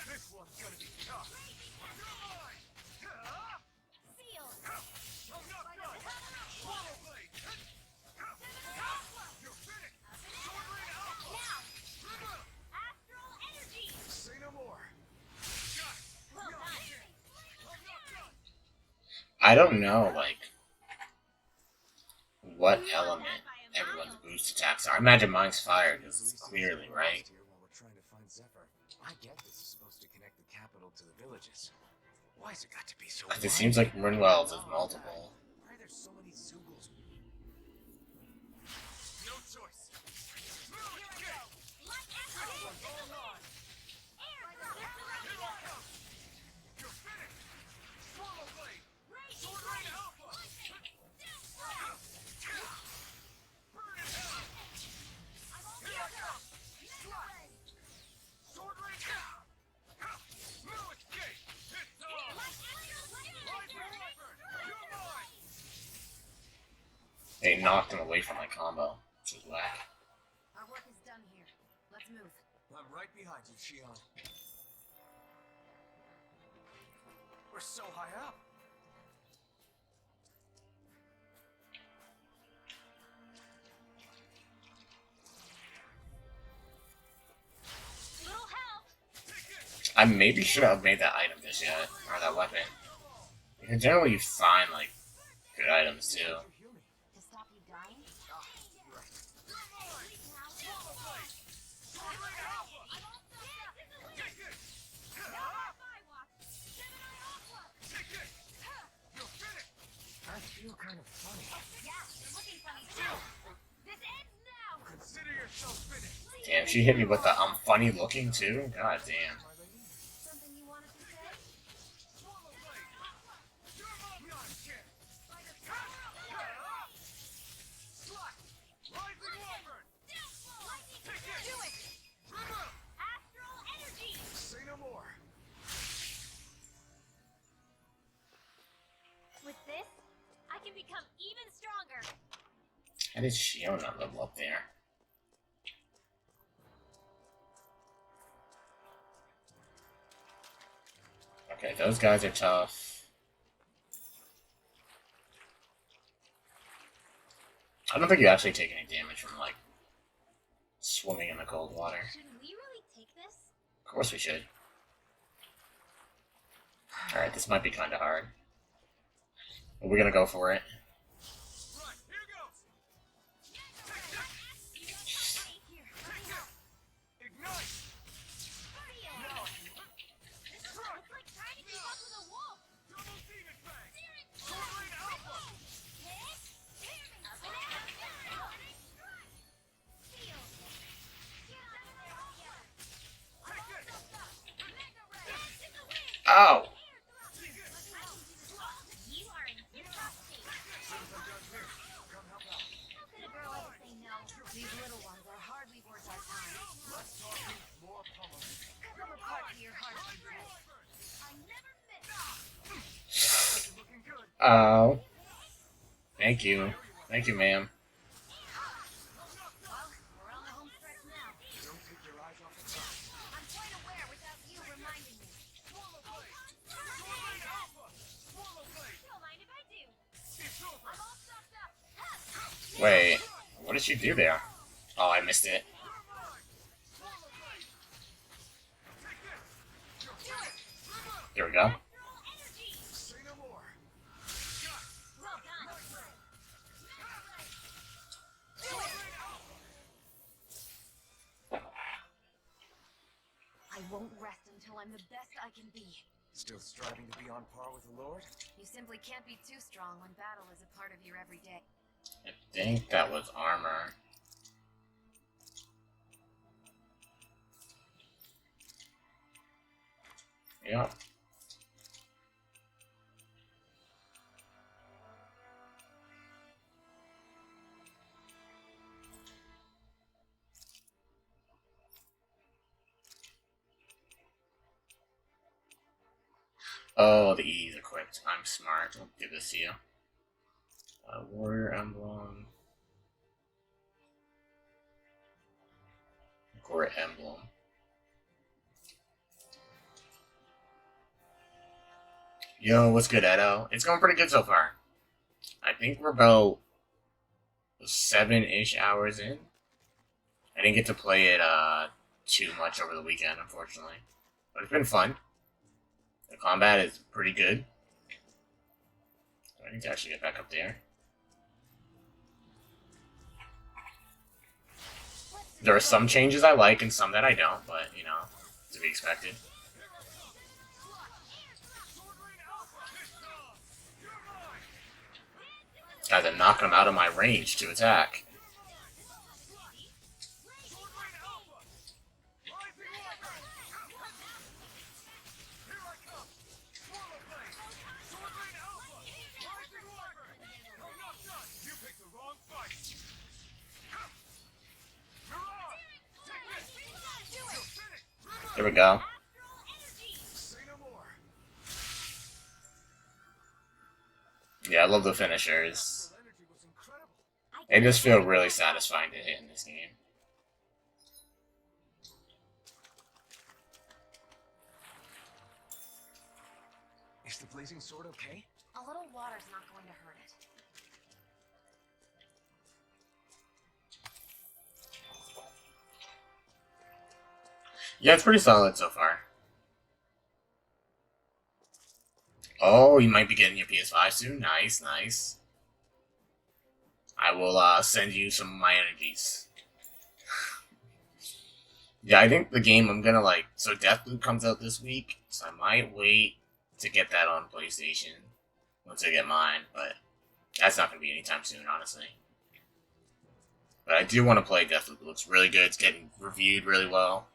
[SPEAKER 8] This one's gonna be tough.
[SPEAKER 5] Seal.
[SPEAKER 8] You're finished.
[SPEAKER 5] Now. Astral energy.
[SPEAKER 8] Say no more.
[SPEAKER 5] Well done.
[SPEAKER 1] I don't know, like, what element everyone's boost attacks are. I imagine mine's fire, because it's clearly, right?
[SPEAKER 4] Here while we're trying to find Zephyr. I get this is supposed to connect the capital to the villages. Why's it got to be so?
[SPEAKER 1] Because it seems like Rinwell's is multiple.
[SPEAKER 4] Why are there so many Zugals?
[SPEAKER 8] No choice. You're finished. Swallow blade. Sword Rain Alpha. Burn in hell. Here I come. Sword Rain. No escape. It's on. Rising Wyvern. You're mine.
[SPEAKER 1] They knocked him away from my combo. Which is whack.
[SPEAKER 3] Our work is done here. Let's move.
[SPEAKER 4] I'm right behind you, Shion.
[SPEAKER 8] We're so high up.
[SPEAKER 5] Little help.
[SPEAKER 1] I maybe should have made that item this yet, or that weapon. Because generally you find, like, good items too.
[SPEAKER 3] To stop you dying?
[SPEAKER 4] I feel kind of funny.
[SPEAKER 5] Yeah, you're looking funny too. This ends now.
[SPEAKER 8] Consider yourself finished.
[SPEAKER 1] Damn, she hit me with the I'm funny looking too? God damn.
[SPEAKER 3] Something you wanted to say?
[SPEAKER 8] Swallow blade. Not again. Slash. Rising Wyvern.
[SPEAKER 5] Do it. Astral energy.
[SPEAKER 8] Say no more.
[SPEAKER 5] With this, I can become even stronger.
[SPEAKER 1] How did Shion not level up there? Okay, those guys are tough. I don't think you actually take any damage from, like, swimming in the cold water.
[SPEAKER 5] Should we really take this?
[SPEAKER 1] Of course we should. Alright, this might be kinda hard. But we're gonna go for it.
[SPEAKER 8] Right, here goes. Ignite.
[SPEAKER 5] It's like trying to keep up with a wolf.
[SPEAKER 8] Double demon fang. Sword Rain Alpha.
[SPEAKER 1] Ow!
[SPEAKER 5] You are in good state.
[SPEAKER 8] Come help out.
[SPEAKER 5] How could a girl ever say no?
[SPEAKER 3] These little ones are hardly worth our time.
[SPEAKER 8] Let's talk more pummeling.
[SPEAKER 3] Cut them apart for your heart's content.
[SPEAKER 5] I never miss.
[SPEAKER 8] You're looking good.
[SPEAKER 1] Oh. Thank you. Thank you, ma'am.
[SPEAKER 3] Well, we're on the home stretch now.
[SPEAKER 8] Don't take your eyes off the top.
[SPEAKER 3] I'm quite aware without you reminding me.
[SPEAKER 8] Swallow blade. Sword Rain Alpha. Swallow blade.
[SPEAKER 5] Don't mind if I do.
[SPEAKER 8] It's over.
[SPEAKER 5] I'm all stocked up.
[SPEAKER 1] Wait. What did she do there? Oh, I missed it. There we go.
[SPEAKER 3] I won't rest until I'm the best I can be.
[SPEAKER 4] Still striving to be on par with the Lord?
[SPEAKER 3] You simply can't be too strong when battle is a part of your everyday.
[SPEAKER 1] I think that was armor. Yep. Oh, the E's equipped. I'm smart. I'll give this to you. Warrior emblem. Core emblem. Yo, what's good, Edo? It's going pretty good so far. I think we're about 7-ish hours in. I didn't get to play it too much over the weekend, unfortunately. But it's been fun. The combat is pretty good. I need to actually get back up there. There are some changes I like and some that I don't, but, you know, to be expected. Guys, I'm knocking them out of my range to attack. There we go. Yeah, I love the finishers. They just feel really satisfying to hit in this game.
[SPEAKER 4] Is the blazing sword okay?
[SPEAKER 3] A little water's not going to hurt it.
[SPEAKER 1] Yeah, it's pretty solid so far. Oh, you might be getting your PS5 soon. Nice, nice. I will send you some of my energies. Yeah, I think the game I'm gonna like... So Deathloop comes out this week, so I might wait to get that on PlayStation once I get mine, but that's not gonna be anytime soon, honestly. But I do want to play Deathloop. It looks really good. It's getting reviewed really well.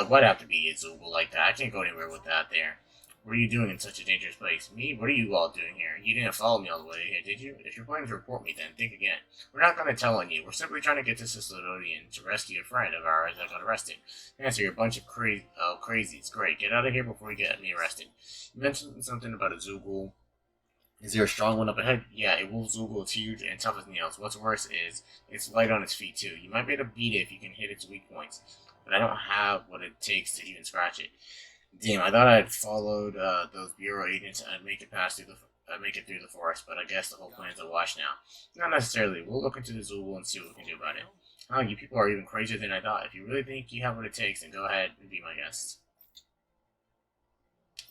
[SPEAKER 1] Why'd have to be a Zoogle like that? I can't go anywhere with that there. What are you doing in such a dangerous place? Me? What are you all doing here? You didn't follow me all the way here, did you? If you're planning to report me, then think again. We're not going to tell on you. We're simply trying to get to Sicilodian to rescue a friend of ours that got arrested. Answer, you're a bunch of crazies. Great. Get out of here before you get me arrested. You mentioned something about a Zoogle. Is there a strong one up ahead? Yeah, a wolf Zoogle is huge and tough as nails. What's worse is, it's light on its feet too. You might be able to beat it if you can hit its weak points. But I don't have what it takes to even scratch it. Damn, I thought I'd followed those bureau agents and make it through the forest, but I guess the whole plan's a wash now. Not necessarily. We'll look into the Zoogle and see what we can do about it. Oh, you people are even crazier than I thought. If you really think you have what it takes, then go ahead and be my guest.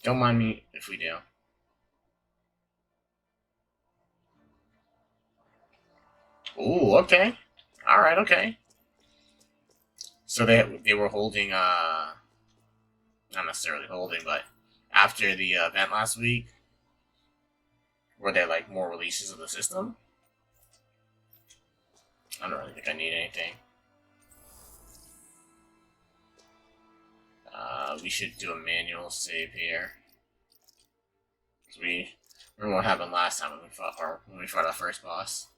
[SPEAKER 1] Don't mind me if we do. Ooh, okay. Alright, okay. So they were holding, not necessarily holding, but after the event last week, were there like more releases of the system? I don't really think I need anything. We should do a manual save here. Cause we remember what happened last time when we fought our first boss.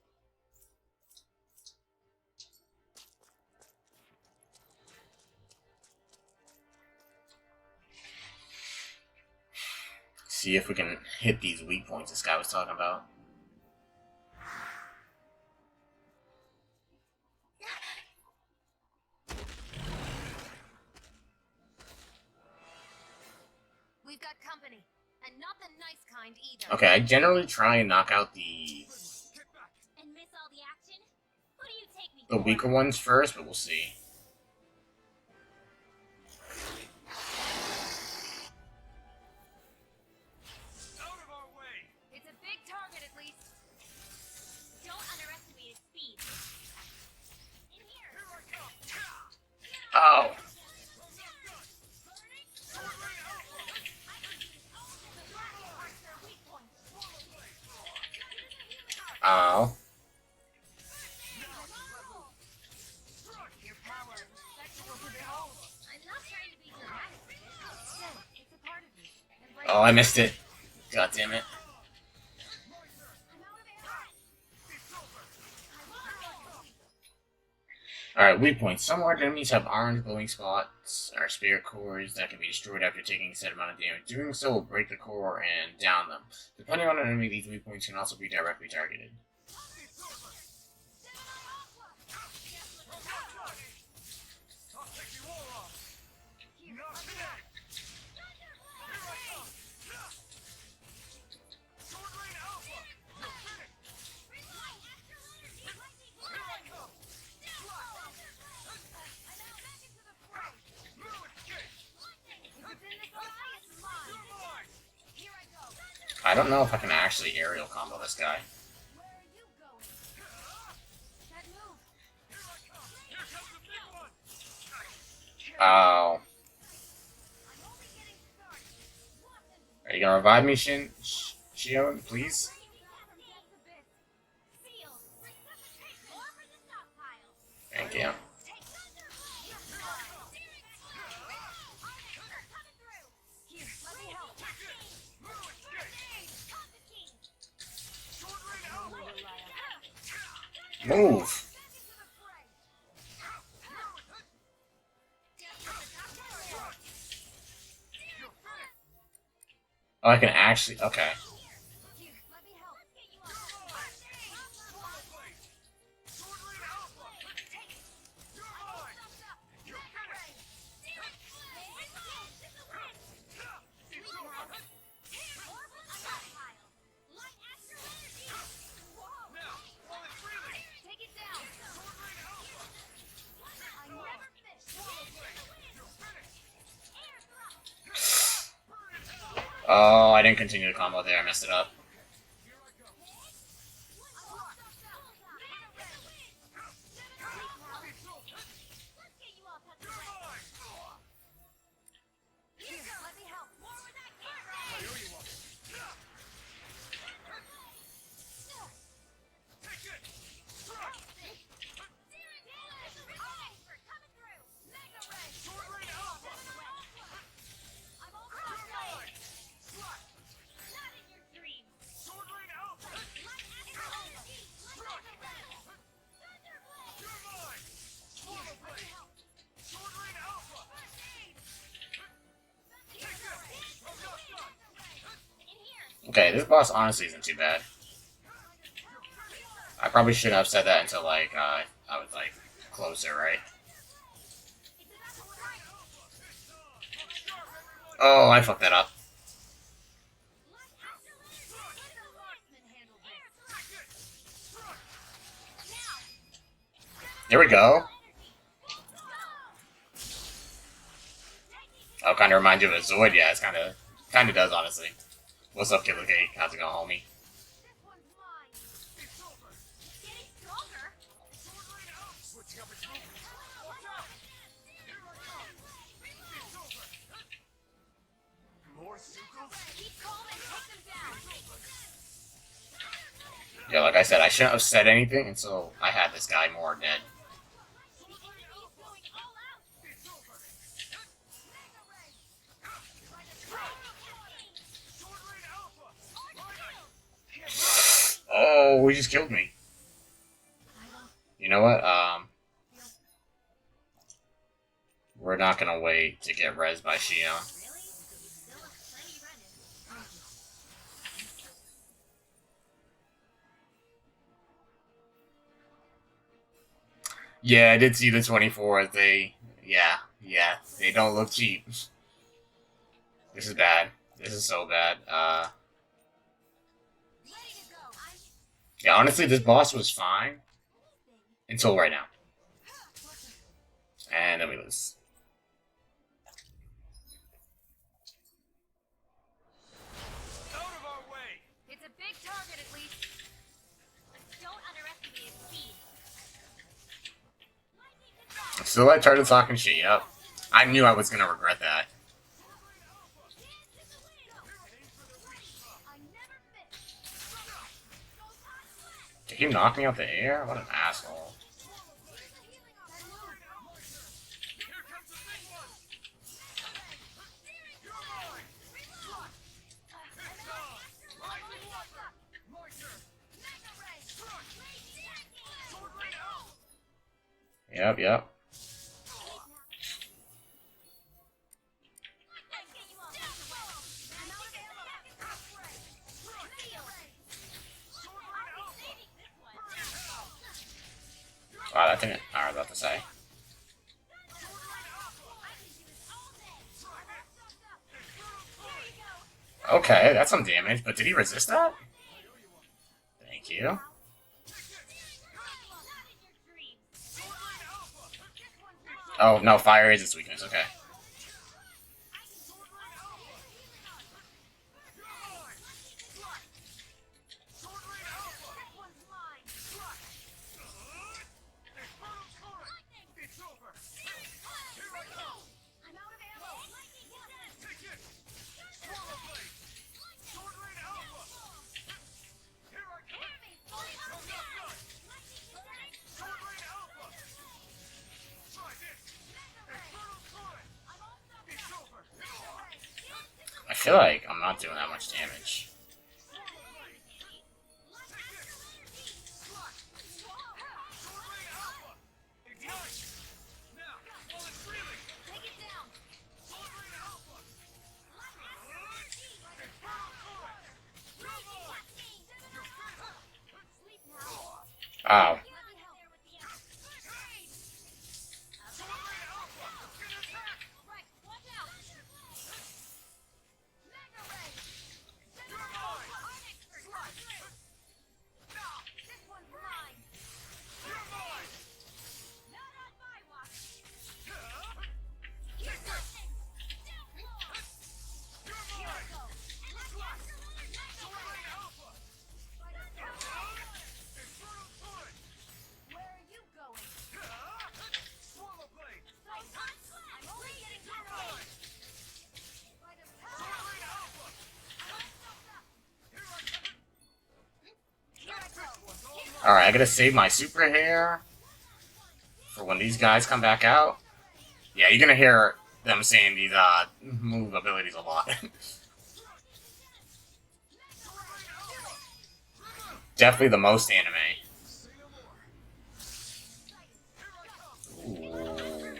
[SPEAKER 1] See if we can hit these weak points this guy was talking about.
[SPEAKER 3] We've got company, and not the nice kind either.
[SPEAKER 1] Okay, I generally try and knock out the...
[SPEAKER 5] And miss all the action? Who do you take
[SPEAKER 1] the weaker ones first, but we'll see.
[SPEAKER 6] Out of our way!
[SPEAKER 5] It's a big target, at least. Don't underestimate its speed. In here.
[SPEAKER 6] Here I come!
[SPEAKER 1] Oh. Oh.
[SPEAKER 5] Your power is respectable to behold. I'm not trying to be dramatic. Still, it's a part of me. Embrace
[SPEAKER 1] Oh, I missed it. God damn it.
[SPEAKER 5] I'm out of ammo.
[SPEAKER 1] Alright, weak points. Some large enemies have orange glowing spots or spirit cores that can be destroyed after taking a set amount of damage. Doing so will break the core and down them. Depending on the enemy, these weak points can also be directly targeted.
[SPEAKER 6] I'll take you all off! Not today! Here I come! Sword Rain Alpha! You're finished! Here I come! No escape! You're mine!
[SPEAKER 1] I don't know if I can actually aerial combo this guy.
[SPEAKER 5] Where are you going? That move.
[SPEAKER 6] Here I come! Here comes the big one!
[SPEAKER 1] Oh.
[SPEAKER 5] I'm only getting started. Watch
[SPEAKER 1] Are you gonna revive me, Shion, please? Thank you.
[SPEAKER 6] Sword Rain Alpha!
[SPEAKER 1] Move. Oh, I can actually. Okay.
[SPEAKER 6] Sword Rain Alpha! You're mine! You're finished! It's over! Now, while it's reeling!
[SPEAKER 5] Take it down.
[SPEAKER 6] Sword Rain Alpha!
[SPEAKER 5] I never miss.
[SPEAKER 6] You're finished!
[SPEAKER 1] Oh, I didn't continue the combo there. I messed it up.
[SPEAKER 6] Here I go! You're mine!
[SPEAKER 5] Let me help. More with that camera.
[SPEAKER 6] I owe you one! Take it! Strike! Sword Rain Alpha!
[SPEAKER 5] I'm all
[SPEAKER 6] You're
[SPEAKER 5] crossed.
[SPEAKER 6] mine! Strike!
[SPEAKER 5] Not in your dreams.
[SPEAKER 6] Sword Rain Alpha! Strike! You're mine! Sword Blade! Sword Rain Alpha! Take it! I'm not done!
[SPEAKER 1] Okay, this boss honestly isn't too bad. I probably should have said that until like I was like closer, right? Oh, I fucked that up. There we go. Oh, kind of reminds you of a Zoid. Yeah, it's kind of does honestly. What's up, Killer Cake? How's it going, homie?
[SPEAKER 5] This one's mine. Getting stronger.
[SPEAKER 6] Switching up its movement! Watch out! Here I come! It's over! More Sukos?
[SPEAKER 5] Keep calm and take them down.
[SPEAKER 1] Yeah, like I said, I shouldn't have said anything until I had this guy more dead.
[SPEAKER 6] Sword Rain Alpha!
[SPEAKER 1] Oh, he just killed me. You know what? We're not gonna wait to get res by Shion. Yeah, I did see the 24th. They don't look cheap. This is bad. This is so bad. Yeah, honestly, this boss was fine until right now. goes.
[SPEAKER 6] Out of our way!
[SPEAKER 5] It's a big target, at least. Don't underestimate its speed.
[SPEAKER 1] Still I started talking shit, yep. I knew I was gonna regret that. Did he knock me out the air? What an asshole. Yep, yep. Wow, that didn't. I was about to say. Okay, that's some damage, but did he resist that? Thank you. Oh, no, fire is its weakness, okay. I feel like I'm not doing that much damage. Oh. Alright, I gotta save my super hair for when these guys come back out. Yeah, you're gonna hear them saying these move abilities a lot. Definitely the most anime. Ooh.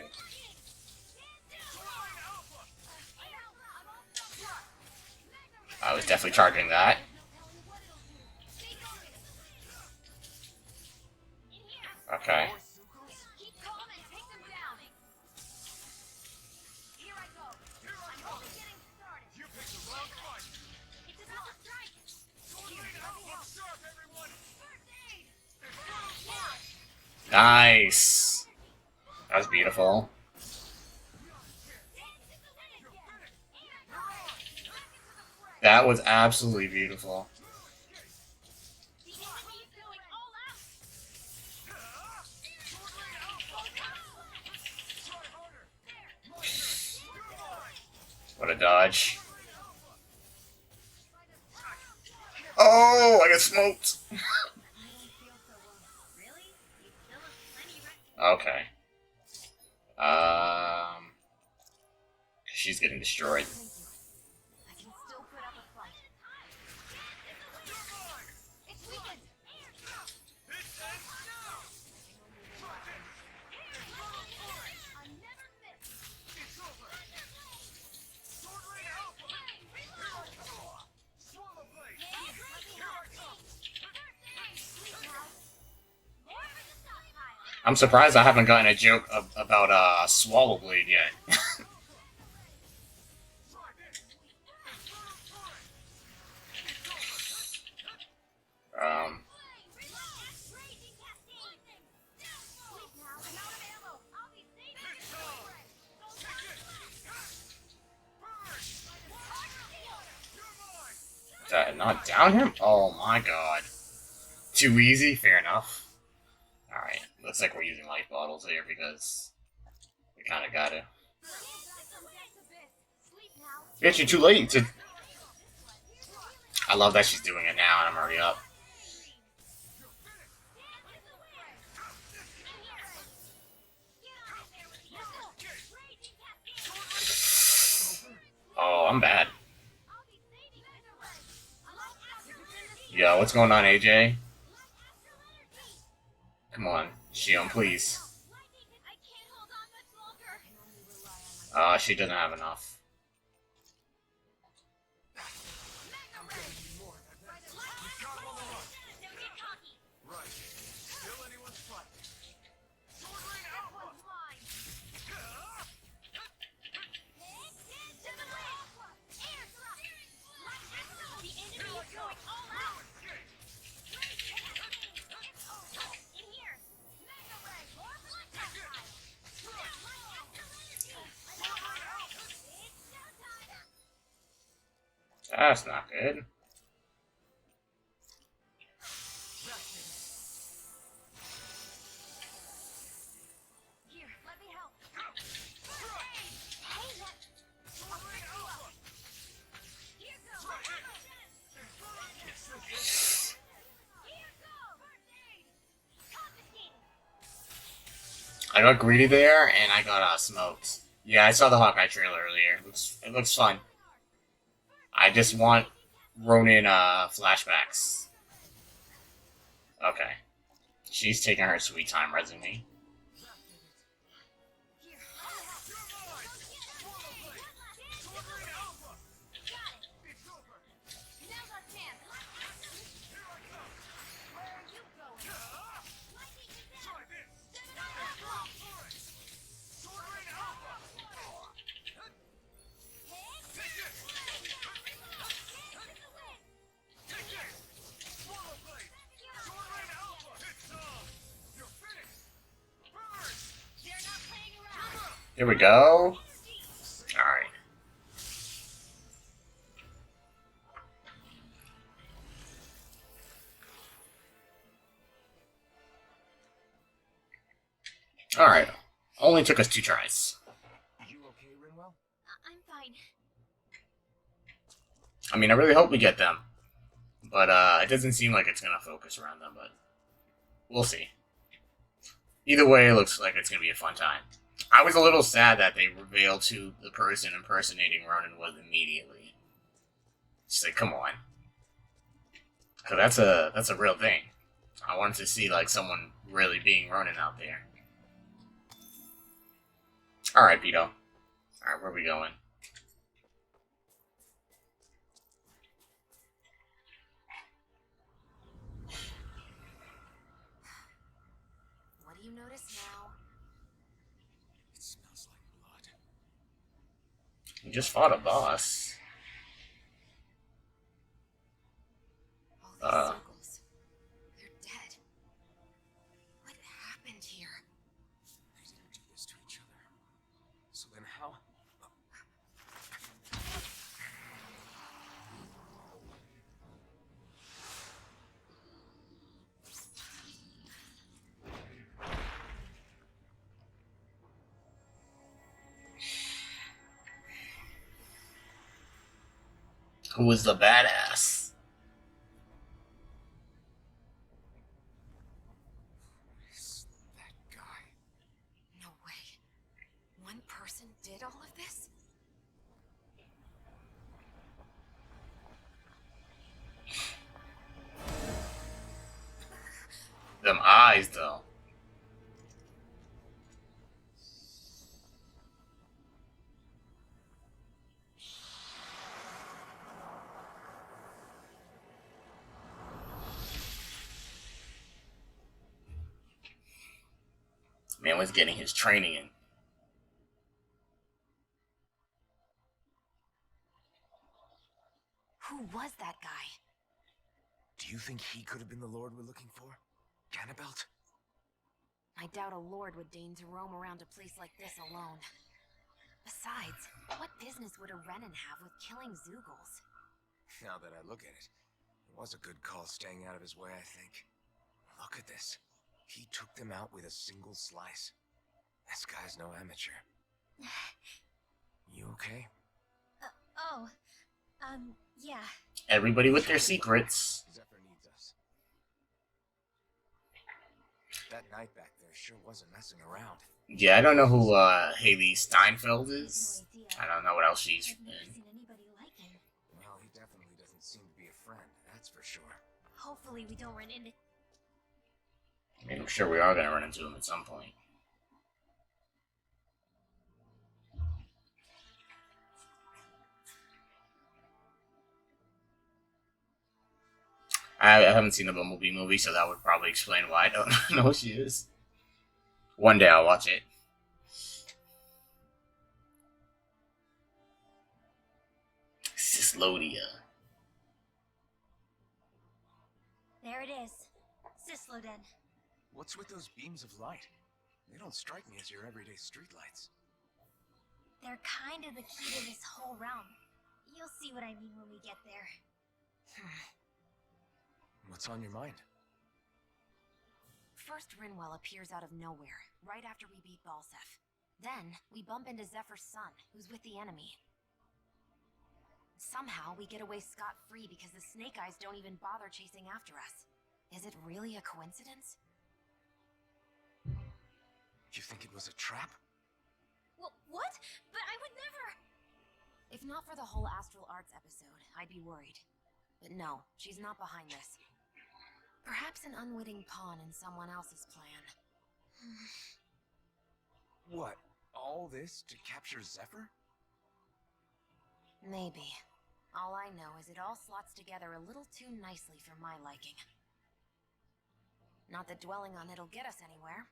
[SPEAKER 1] I was definitely charging that. Okay. Nice. That was beautiful. That was absolutely beautiful. What a dodge. Oh, I got smoked. Okay. She's getting destroyed. I'm surprised I haven't gotten a joke about Swallow Blade yet. not down him? Oh my god. Too easy? Fair enough. Alright, looks like we're using life bottles here because we kinda gotta. Bitch, you're too late to... I love that she's doing it now and I'm already up. Oh, I'm bad. Yo, what's going on, AJ? Come on, Shion, please. She doesn't have enough. That's not good.
[SPEAKER 3] Here, let me help.
[SPEAKER 1] I got greedy there, and I got smoked. Yeah, I saw the Hawkeye trailer earlier. It looks fun. I just want Ronin flashbacks. Okay. She's taking her sweet time resing me. Here we go. Alright. Alright. Only took us 2 tries.
[SPEAKER 4] You okay, Rinwell?
[SPEAKER 5] I'm fine.
[SPEAKER 1] I mean, I really hope we get them. But it doesn't seem like it's gonna focus around them, but we'll see. Either way, it looks like it's gonna be a fun time. I was a little sad that they revealed who the person impersonating Ronin was immediately. Just like, come on. Cause that's a real thing. I wanted to see like someone really being Ronin out there. Alright, Pito. Alright, where are we going?
[SPEAKER 3] What do you notice now?
[SPEAKER 4] It smells like blood.
[SPEAKER 1] We just fought a boss.
[SPEAKER 3] All these circles. They're dead. What happened here?
[SPEAKER 4] They didn't do this to each other. So then how?
[SPEAKER 1] Who was the badass?
[SPEAKER 4] Is that guy?
[SPEAKER 3] No way. One person did all of this?
[SPEAKER 1] Them eyes, though. Man was getting his training in.
[SPEAKER 3] Who was that guy?
[SPEAKER 4] Do you think he could have been the Lord we're looking for? Cannabelt?
[SPEAKER 3] I doubt a lord would deign to roam around a place like this alone. Besides, what business would a Renin have with killing Zeugles?
[SPEAKER 4] Now that I look at it, It was a good call staying out of his way, I think. Look at this. He took them out with a single slice. This guy's no amateur. You okay?
[SPEAKER 5] Oh, yeah.
[SPEAKER 1] Everybody with their secrets.
[SPEAKER 4] Zephyr needs us. That knight back there sure wasn't messing around.
[SPEAKER 1] Yeah, I don't know who Haley Steinfeld is. I don't know what else she's
[SPEAKER 5] I've never
[SPEAKER 1] in.
[SPEAKER 5] seen anybody like him.
[SPEAKER 4] Well, he definitely doesn't seem to be a friend, that's for sure.
[SPEAKER 5] Hopefully we don't run into...
[SPEAKER 1] I mean, I'm sure we are going to run into him at some point. I haven't seen the Bumblebee movie, so that would probably explain why I don't know who she is. One day I'll watch it. Cislodia.
[SPEAKER 5] There it is. Cisloden.
[SPEAKER 4] What's with those beams of light? They don't strike me as your everyday streetlights.
[SPEAKER 5] They're kind of the key to this whole realm. You'll see what I mean when we get there.
[SPEAKER 4] What's on your mind?
[SPEAKER 3] First, Rinwell appears out of nowhere, right after we beat Balsef. Then, we bump into Zephyr's son, who's with the enemy. Somehow, we get away scot-free because the Snake Eyes don't even bother chasing after us. Is it really a coincidence?
[SPEAKER 4] You think it was a trap?
[SPEAKER 5] Well, what? But I would never...
[SPEAKER 3] If not for the whole Astral Arts episode, I'd be worried. But no, she's not behind this. Perhaps an unwitting pawn in someone else's plan.
[SPEAKER 4] What? All this to capture Zephyr?
[SPEAKER 3] Maybe. All I know is it all slots together a little too nicely for my liking. Not that dwelling on it'll get us anywhere.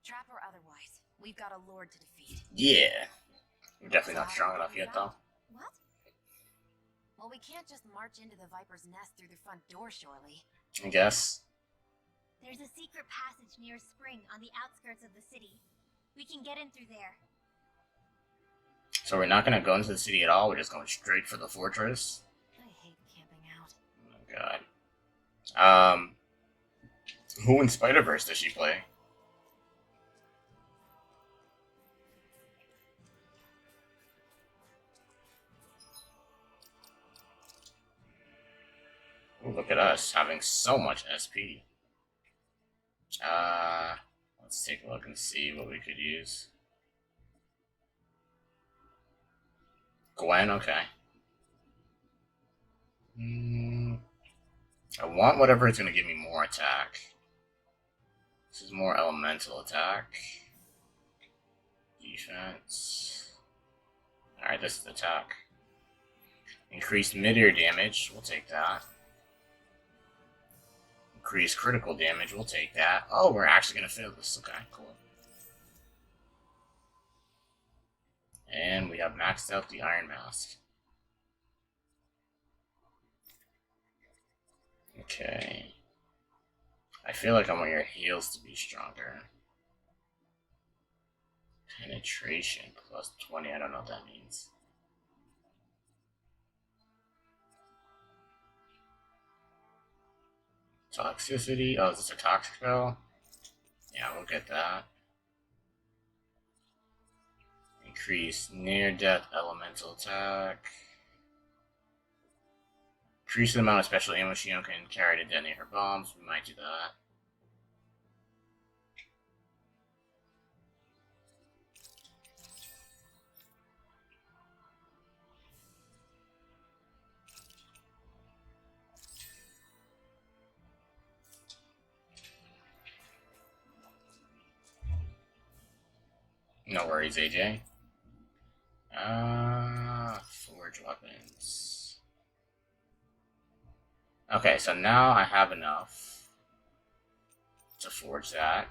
[SPEAKER 3] Trap or otherwise, we've got a lord to defeat.
[SPEAKER 1] Yeah. We're definitely not strong enough yet, though.
[SPEAKER 3] What? Well, we can't just march into the Viper's nest through the front door, surely.
[SPEAKER 1] I guess.
[SPEAKER 5] There's a secret passage near a spring on the outskirts of the city. We can get in through there.
[SPEAKER 1] So we're not going to go into the city at all? We're just going straight for the fortress?
[SPEAKER 3] I hate camping out.
[SPEAKER 1] Oh, God. Who in Spider-Verse does she play? Ooh, look at us, having so much SP. Let's take a look and see what we could use. Gwen, okay. I want whatever is going to give me more attack. This is more elemental attack. Defense. Alright, this is attack. Increased mid-air damage, we'll take that. Increased critical damage, we'll take that. Oh, we're actually going to fail this. Okay, cool. And we have maxed out the Iron Mask. Okay. I feel like I want your heals to be stronger. Penetration plus 20, I don't know what that means. Toxicity, oh, is this a toxic spell? Yeah, we'll get that. Increase near-death elemental attack. Increase the amount of special ammo Shion can carry to detonate her bombs. We might do that. No worries, AJ. Forge weapons. Okay, so now I have enough to forge that.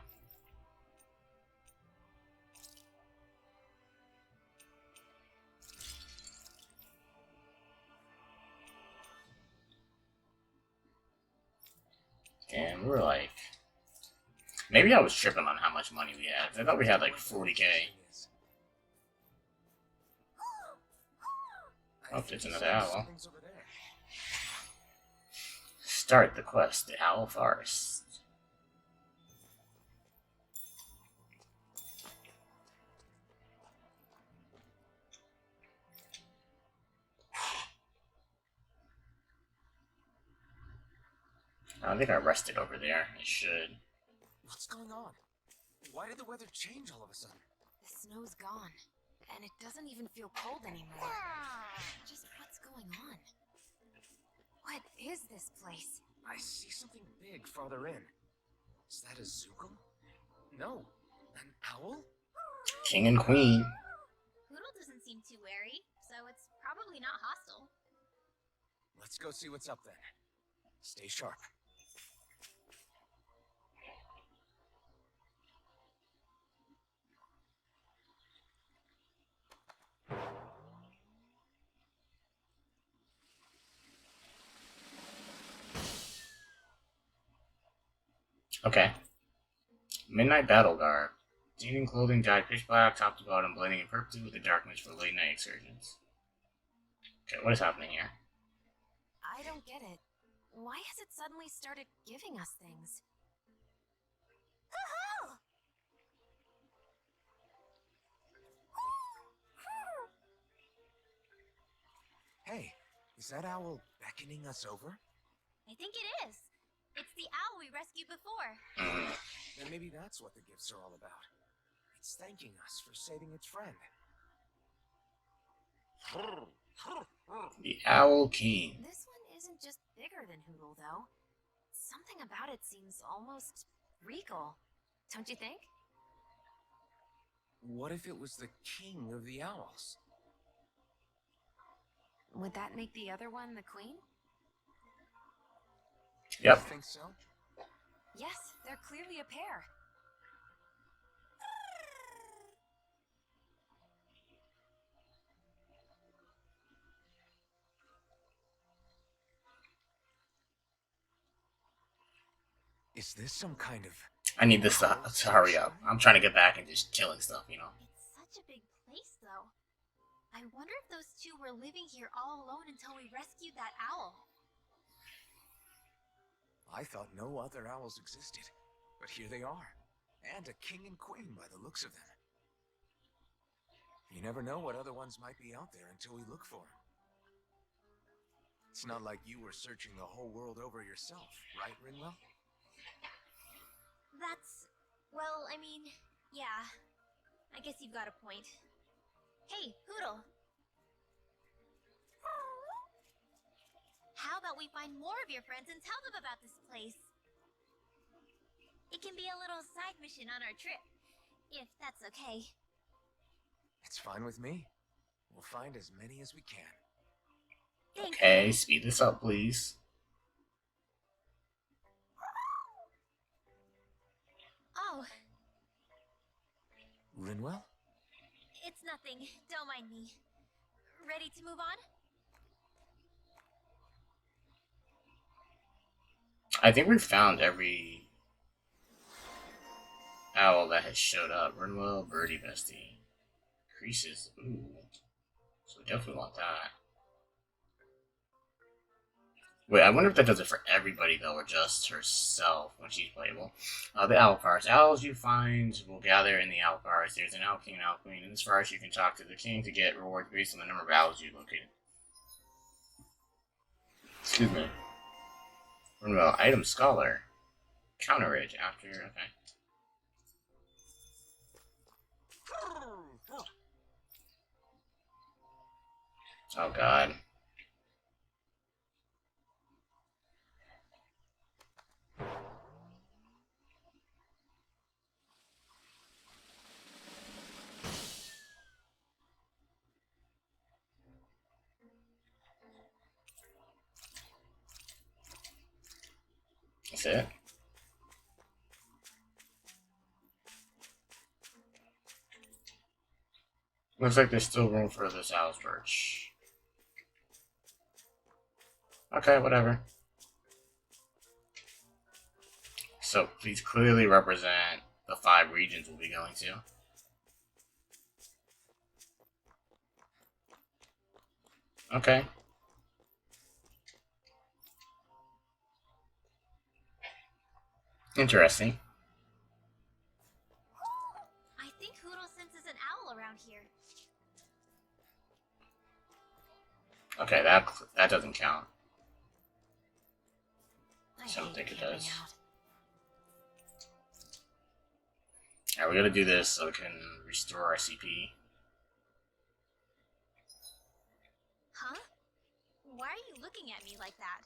[SPEAKER 1] And we're like... Maybe I was tripping on how much money we had. I thought we had like 40k. Oh, it's another owl. Start the quest, the Owl Forest. I think I rested over there. I should.
[SPEAKER 4] What's going on? Why did the weather change all of a sudden?
[SPEAKER 3] The snow's gone, and it doesn't even feel cold anymore. Just what's going on? What is this place?
[SPEAKER 4] I see something big farther in. Is that a Zoogle? No. An owl?
[SPEAKER 1] King and Queen.
[SPEAKER 5] Poodle doesn't seem too wary, so it's probably not hostile.
[SPEAKER 4] Let's go see what's up then. Stay sharp.
[SPEAKER 1] Okay. Midnight Battle Garb. Dating clothing dyed pitch black, top to bottom, blending in perfectly with the darkness for late night excursions. Okay, what is happening here?
[SPEAKER 3] I don't get it. Why has it suddenly started giving us things?
[SPEAKER 4] Hey, is that owl beckoning us over?
[SPEAKER 5] I think it is. It's the owl we rescued before.
[SPEAKER 4] Then maybe that's what the gifts are all about. It's thanking us for saving its friend.
[SPEAKER 1] The Owl King.
[SPEAKER 3] This one isn't just bigger than Hootle, though. Something about it seems almost regal. Don't you think?
[SPEAKER 4] What if it was the king of the owls?
[SPEAKER 3] Would that make the other one the queen?
[SPEAKER 1] Yep.
[SPEAKER 4] You think so?
[SPEAKER 3] Yes, they're clearly a pair.
[SPEAKER 4] Is this some kind of...
[SPEAKER 1] I need this to hurry up. I'm trying to get back and just killing stuff, you know?
[SPEAKER 5] It's such a big place, though. I wonder if those two were living here all alone until we rescued that owl.
[SPEAKER 4] I thought no other owls existed, but here they are. And a king and queen by the looks of them. You never know what other ones might be out there until we look for them. It's not like you were searching the whole world over yourself, right, Rinwell?
[SPEAKER 5] That's... well, I mean, yeah. I guess you've got a point. Hey, Hootle. How about we find more of your friends and tell them about this place? It can be a little side mission on our trip, if that's okay.
[SPEAKER 4] It's fine with me. We'll find as many as we can.
[SPEAKER 1] Okay, speed this up, please.
[SPEAKER 5] Oh,
[SPEAKER 4] Rinwell?
[SPEAKER 5] it's nothing. Don't mind me. Ready to move on?
[SPEAKER 1] I think we've found every owl that has showed up. Rinwell, Birdie Bestie. Creases. Ooh. So we definitely want that. Wait, I wonder if that does it for everybody, though, or just herself when she's playable. The Owl Forest. Owls you find will gather in the Owl Forest. There's an Owl King and Owl Queen. In this forest, you can talk to the king to get rewards based on the number of owls you located. Excuse me. Rinwell, Item Scholar. Counterage after... okay. Oh, God. That's it. Looks like there's still room for this owl's perch. Okay, whatever. So these clearly represent the 5 regions we'll be going to. Okay. Interesting.
[SPEAKER 5] I think Hoodle senses an owl around here.
[SPEAKER 1] Okay, that doesn't count.
[SPEAKER 3] I
[SPEAKER 1] I don't
[SPEAKER 3] hate
[SPEAKER 1] think it
[SPEAKER 3] camping
[SPEAKER 1] does.
[SPEAKER 3] out.
[SPEAKER 1] Alright, we gotta do this so we can restore our CP.
[SPEAKER 5] Huh? Why are you looking at me like that?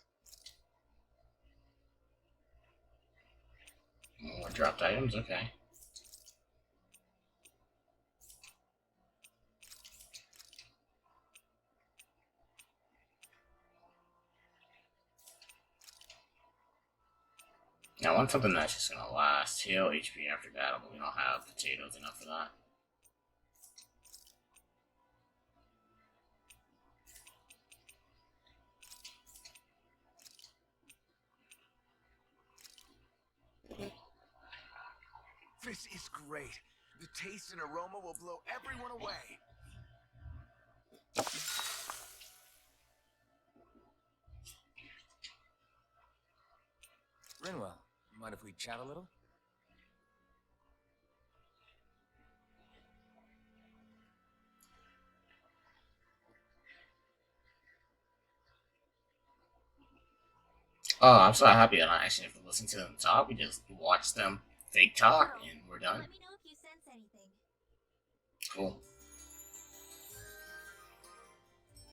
[SPEAKER 1] More dropped items, okay. Now, I want something that's just gonna last. Heal HP after battle, but we don't have potatoes enough for that.
[SPEAKER 4] This is great. The taste and aroma will blow everyone away. Rinwell, mind if we chat a little?
[SPEAKER 1] Oh, I'm so happy that I actually have to listen to them talk. We just watch them fake talk, and we're done.
[SPEAKER 5] Let me know if you sense anything.
[SPEAKER 1] Cool.